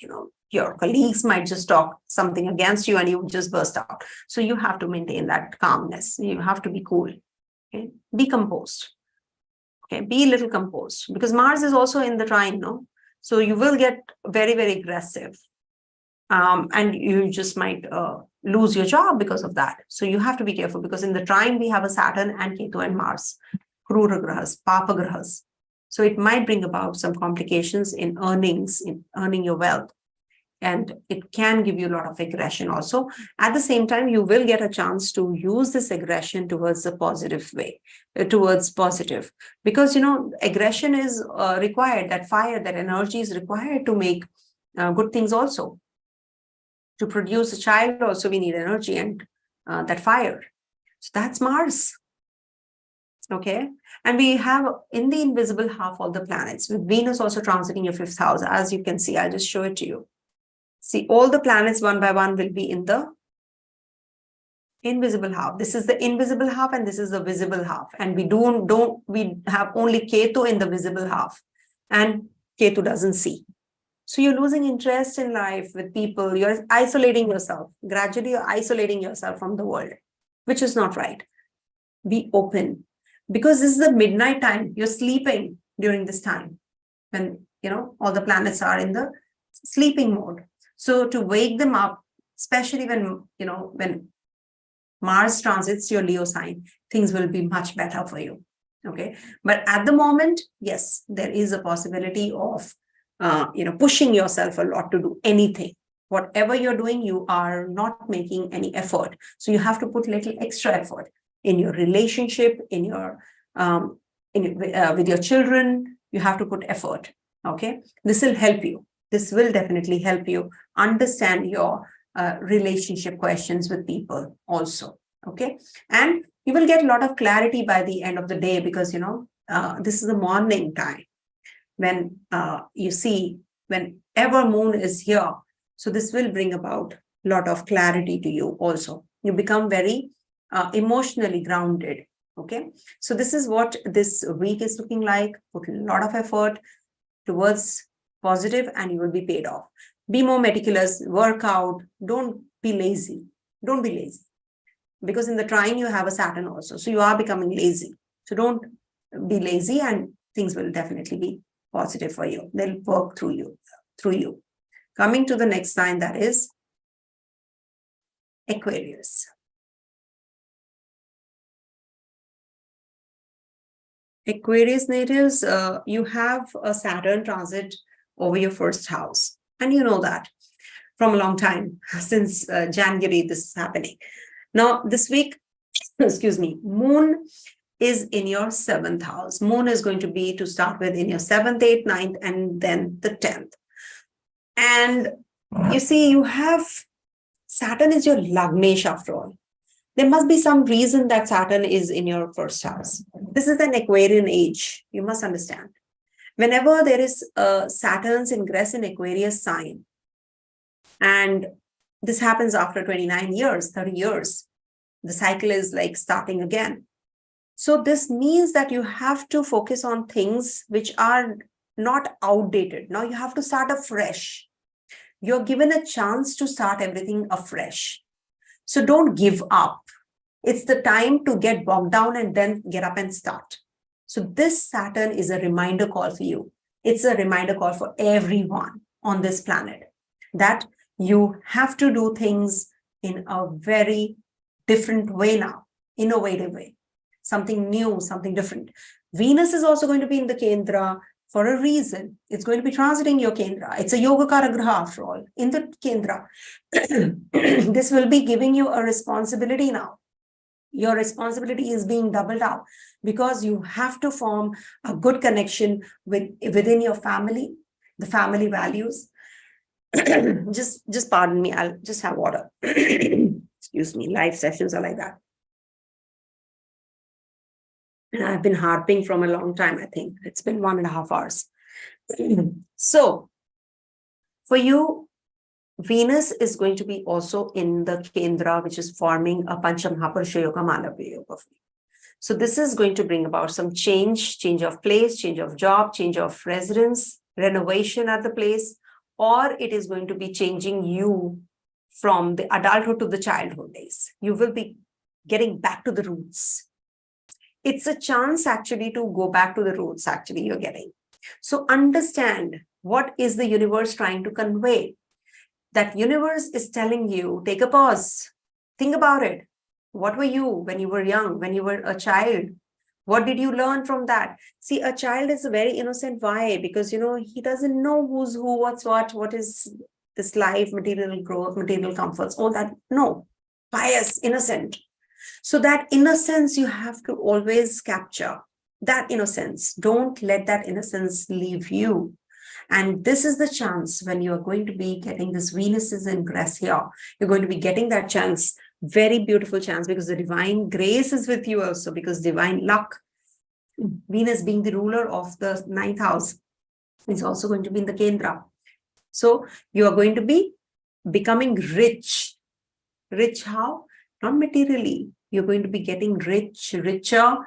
your colleagues might just talk something against you and you just burst out. So you have to maintain that calmness. You have to be cool. Okay? Be composed. Okay, be a little composed, because Mars is also in the trine, no? So you will get very, very aggressive. And you just might lose your job because of that. So you have to be careful, because in the trine we have a Saturn and Ketu and Mars, Krura Grahas, Papa Grahas. So it might bring about some complications in earnings, in earning your wealth. And it can give you a lot of aggression also. At the same time, you will get a chance to use this aggression towards a positive way, towards positive. Because, aggression is required, that fire, that energy is required to make good things also. To produce a child also, we need energy and that fire. So that's Mars. Okay. And we have in the invisible half all the planets, with Venus also transiting your fifth house. As you can see, I'll just show it to you. See, all the planets one by one will be in the invisible half. This is the invisible half and this is the visible half. And we we have only Ketu in the visible half, and Ketu doesn't see. So you're losing interest in life with people. You're isolating yourself. Gradually, you're isolating yourself from the world, which is not right. Be open, because this is the midnight time. You're sleeping during this time when, all the planets are in the sleeping mode. So to wake them up, especially when, when Mars transits your Leo sign, things will be much better for you. Okay. But at the moment, yes, there is a possibility of, pushing yourself a lot to do anything. Whatever you're doing, you are not making any effort. So you have to put little extra effort in your relationship, in your, with your children. You have to put effort. Okay. This will help you. This will definitely help you understand your relationship questions with people also. Okay. And you will get a lot of clarity by the end of the day, because, this is the morning time when you see whenever Moon is here. So this will bring about a lot of clarity to you also. You become very emotionally grounded. Okay. So this is what this week is looking like. Put a lot of effort towards positive and you will be paid off. Be more meticulous, work out. Don't be lazy. Don't be lazy. Because in the trine you have a Saturn also. So you are becoming lazy. So don't be lazy, and things will definitely be positive for you. They'll work through you. Coming to the next sign, that is Aquarius. Aquarius natives, you have a Saturn transit over your first house. And you know that from a long time, since January, this is happening. Now, this week, excuse me, Moon is in your 7th house. Moon is going to be, to start with, in your 7th, 8th, 9th, and then the 10th. And you see, you have Saturn is your Lagnesh after all. There must be some reason that Saturn is in your first house. This is an Aquarian age, you must understand. Whenever there is Saturn's ingress in Aquarius sign, and this happens after 29 years, 30 years, the cycle is like starting again. So this means that you have to focus on things which are not outdated. Now you have to start afresh. You're given a chance to start everything afresh. So don't give up. It's the time to get bogged down and then get up and start. So this Saturn is a reminder call for you. It's a reminder call for everyone on this planet that you have to do things in a very different way now, innovative way, something new, something different. Venus is also going to be in the Kendra for a reason. It's going to be transiting your Kendra. It's a Yogakara Graha after all, in the Kendra. This will be giving you a responsibility now. Your responsibility is being doubled out because you have to form a good connection within your family, the family values. Just pardon me, I'll just have water. Excuse me, live sessions are like that. And I've been harping from a long time, I think. It's been 1.5 hours. So, for you, Venus is going to be also in the Kendra, which is forming a Panchamahaparusha Yoga Malavya Yoga. So this is going to bring about some change of place, change of job, change of residence, renovation at the place, or it is going to be changing you from the adulthood to the childhood days. You will be getting back to the roots. It's a chance actually to go back to the roots actually you're getting. So understand what is the universe trying to convey. That universe is telling you, take a pause, think about it. What were you when you were young, when you were a child? What did you learn from that? See, a child is very innocent. Why? Because, he doesn't know who's who, what's what is this life, material growth, material comforts, all that. No, pious, innocent. So that innocence you have to always capture. That innocence. Don't let that innocence leave you. And this is the chance when you're going to be getting this Venus is ingress here. You're going to be getting that chance, very beautiful chance, because the divine grace is with you also, because divine luck, Venus being the ruler of the 9th house, is also going to be in the Kendra. So you are going to be becoming rich. Rich how? Not materially. You're going to be getting richer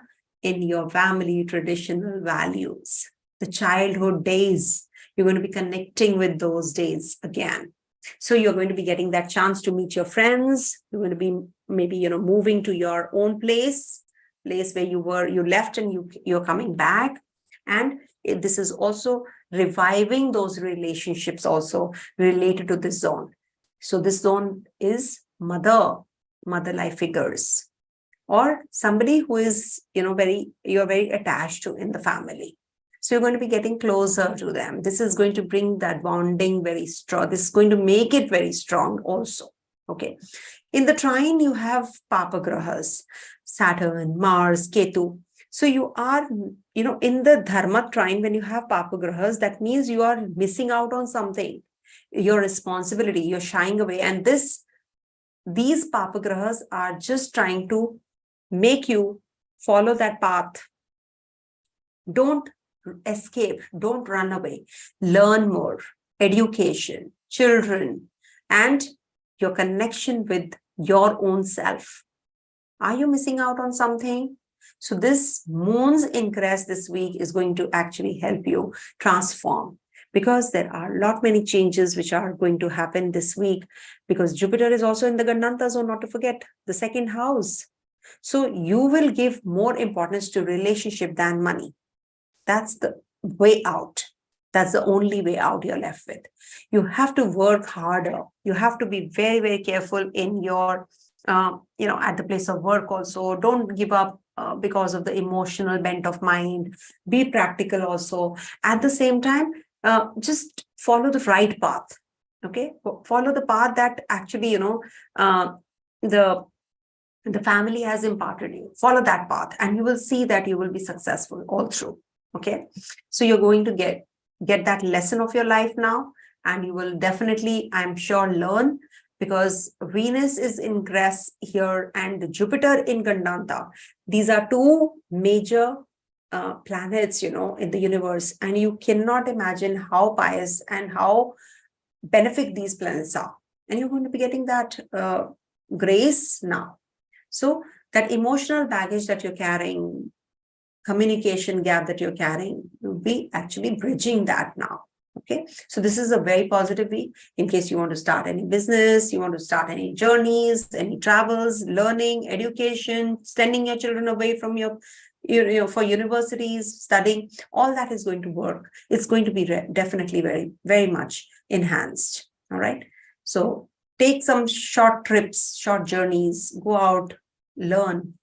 in your family traditional values. The childhood days, you're going to be connecting with those days again. So you're going to be getting that chance to meet your friends. You're going to be maybe, moving to your own place where you left and you're coming back. And this is also reviving those relationships also related to this zone. So this zone is mother life figures, or somebody who is, you're very attached to in the family. So you're going to be getting closer to them. This is going to bring that bonding very strong. This is going to make it very strong also. Okay. In the trine, you have Papa Grahas, Saturn, Mars, Ketu. So you are, in the Dharma trine, when you have Papa Grahas, that means you are missing out on something. Your responsibility, you're shying away. And these Papa Grahas are just trying to make you follow that path. Don't escape, don't run away, learn more, education, children, and your connection with your own self. Are you missing out on something? So this moon's ingress this week is going to actually help you transform, because there are many changes which are going to happen this week, because Jupiter is also in the Gandantha zone, not to forget, the 2nd house. So you will give more importance to relationship than money. That's the way out. That's the only way out you're left with. You have to work harder. You have to be very, very careful in your, at the place of work also. Don't give up because of the emotional bent of mind. Be practical also. At the same time, just follow the right path. Okay, follow the path that actually, the family has imparted you. Follow that path, and you will see that you will be successful all through. Okay, so you're going to get that lesson of your life now, and you will definitely, I'm sure, learn, because Venus is in Grass here and Jupiter in Gandantha. These are two major planets, in the universe, and you cannot imagine how pious and how benefic these planets are. And you're going to be getting that grace now. So that emotional baggage that you're carrying, communication gap that you're carrying, you'll be actually bridging that now. Okay, so this is a very positive week in case you want to start any business, you want to start any journeys, any travels, learning, education, sending your children away from your, for universities, studying. All that is going to work. It's going to be definitely very, very much enhanced. All right. So take some short trips, short journeys, go out, learn.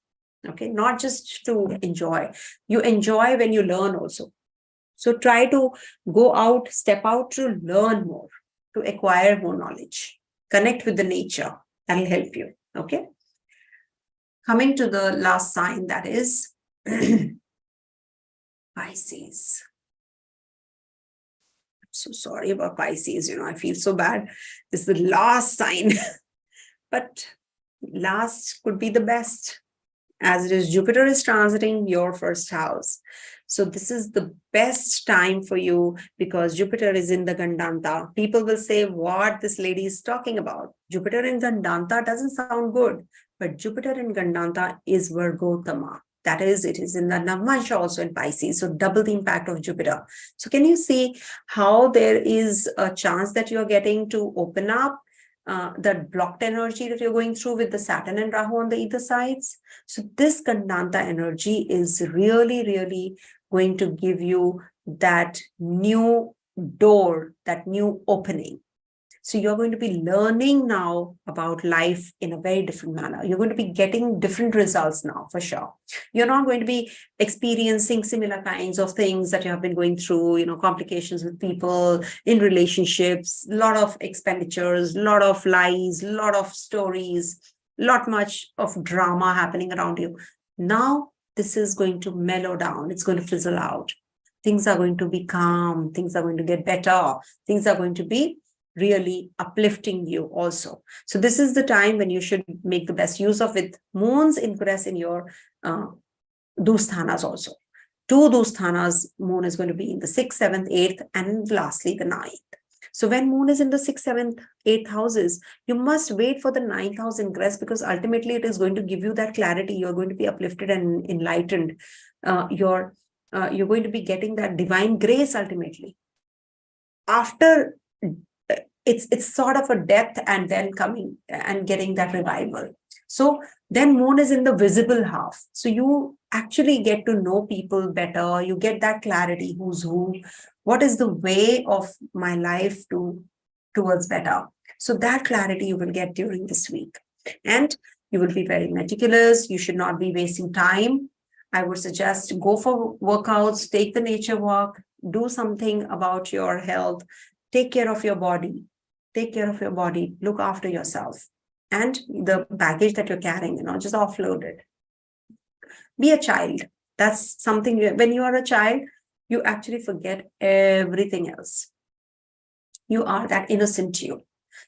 Okay, not just to enjoy. You enjoy when you learn also. So try to go out, step out to learn more, to acquire more knowledge, connect with the nature. That'll help you. Okay. Coming to the last sign, that is Pisces. I'm so sorry about Pisces. I feel so bad. This is the last sign, but last could be the best, as it is Jupiter is transiting your first house. So this is the best time for you because Jupiter is in the Gandantha. People will say what this lady is talking about. Jupiter in Gandantha doesn't sound good, but Jupiter in Gandantha is Virgo Tama. That is, it is in the Navamsa also in Pisces. So double the impact of Jupiter. So can you see how there is a chance that you're getting to open up that blocked energy that you're going through with the Saturn and Rahu on the either sides? So this Gandantha energy is really, really going to give you that new door, that new opening. So you're going to be learning now about life in a very different manner. You're going to be getting different results now, for sure. You're not going to be experiencing similar kinds of things that you have been going through, complications with people, in relationships, a lot of expenditures, a lot of lies, a lot of stories, not much of drama happening around you. Now, this is going to mellow down. It's going to fizzle out. Things are going to be calm. Things are going to get better. Things are going to be really uplifting you also. So this is the time when you should make the best use of it. Moon's ingress in your Dusthanas also. Two Dusthanas, Moon is going to be in the 6th, 7th, 8th, and lastly the 9th. So when Moon is in the 6th, 7th, 8th houses, you must wait for the 9th house ingress, because ultimately it is going to give you that clarity. You're going to be uplifted and enlightened. You're going to be getting that divine grace ultimately. After it's sort of a death and then coming and getting that revival. So then Moon is in the visible half. So you actually get to know people better. You get that clarity, who's who, what is the way of my life towards better. So that clarity you will get during this week. And you will be very meticulous. You should not be wasting time. I would suggest go for workouts, take the nature walk, do something about your health, take care of your body. Take care of your body, look after yourself, and the baggage that you're carrying, just offload it. Be a child. That's something, when you are a child, you actually forget everything else. You are that innocent you.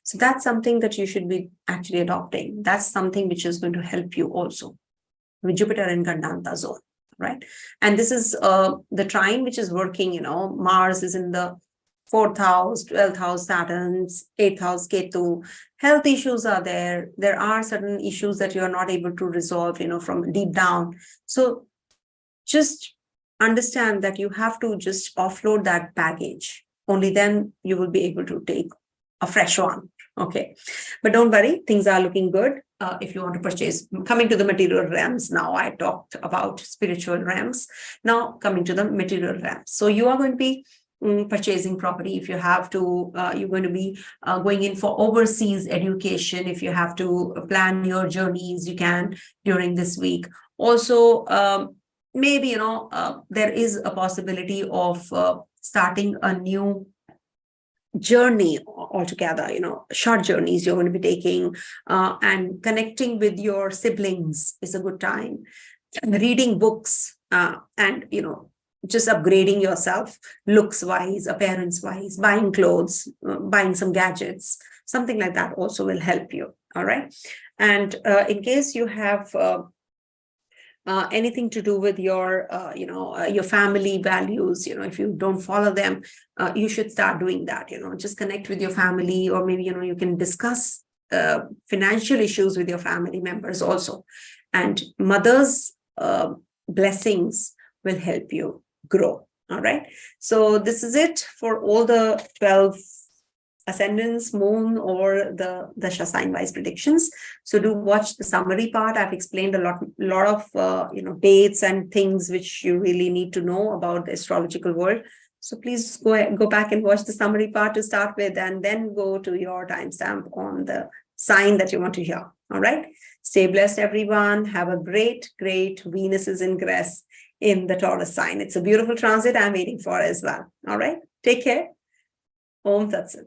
So that's something that you should be actually adopting. That's something which is going to help you also with Jupiter in Gandantha zone, right? And this is the trine which is working, Mars is in the 4th house, 12th house, Saturn's 8th house, Ketu. Health issues are there. There are certain issues that you are not able to resolve, from deep down. So just understand that you have to just offload that baggage. Only then you will be able to take a fresh one. Okay. But don't worry, things are looking good. If you want to purchase, coming to the material realms now, I talked about spiritual realms. Now coming to the material realms. So you are going to be purchasing property. If you have to, you're going to be going in for overseas education. If you have to plan your journeys, you can during this week. Also, maybe, there is a possibility of starting a new journey altogether, short journeys you're going to be taking, and connecting with your siblings is a good time. Reading books, and, just upgrading yourself looks wise, appearance wise, buying clothes, buying some gadgets, something like that also will help you. All right. And in case you have anything to do with your, your family values, if you don't follow them, you should start doing that, just connect with your family, or maybe, you can discuss financial issues with your family members also. And mother's blessings will help you grow. All right. So this is it for all the 12 ascendants, moon, or the Dasha sign wise predictions. So do watch the summary part. I've explained a lot of dates and things which you really need to know about the astrological world. So please go back and watch the summary part to start with, and then go to your timestamp on the sign that you want to hear. All right. Stay blessed, everyone. Have a great Venus is ingress in the Taurus sign. It's a beautiful transit I'm waiting for as well. All right. Take care. Om Tat Sat.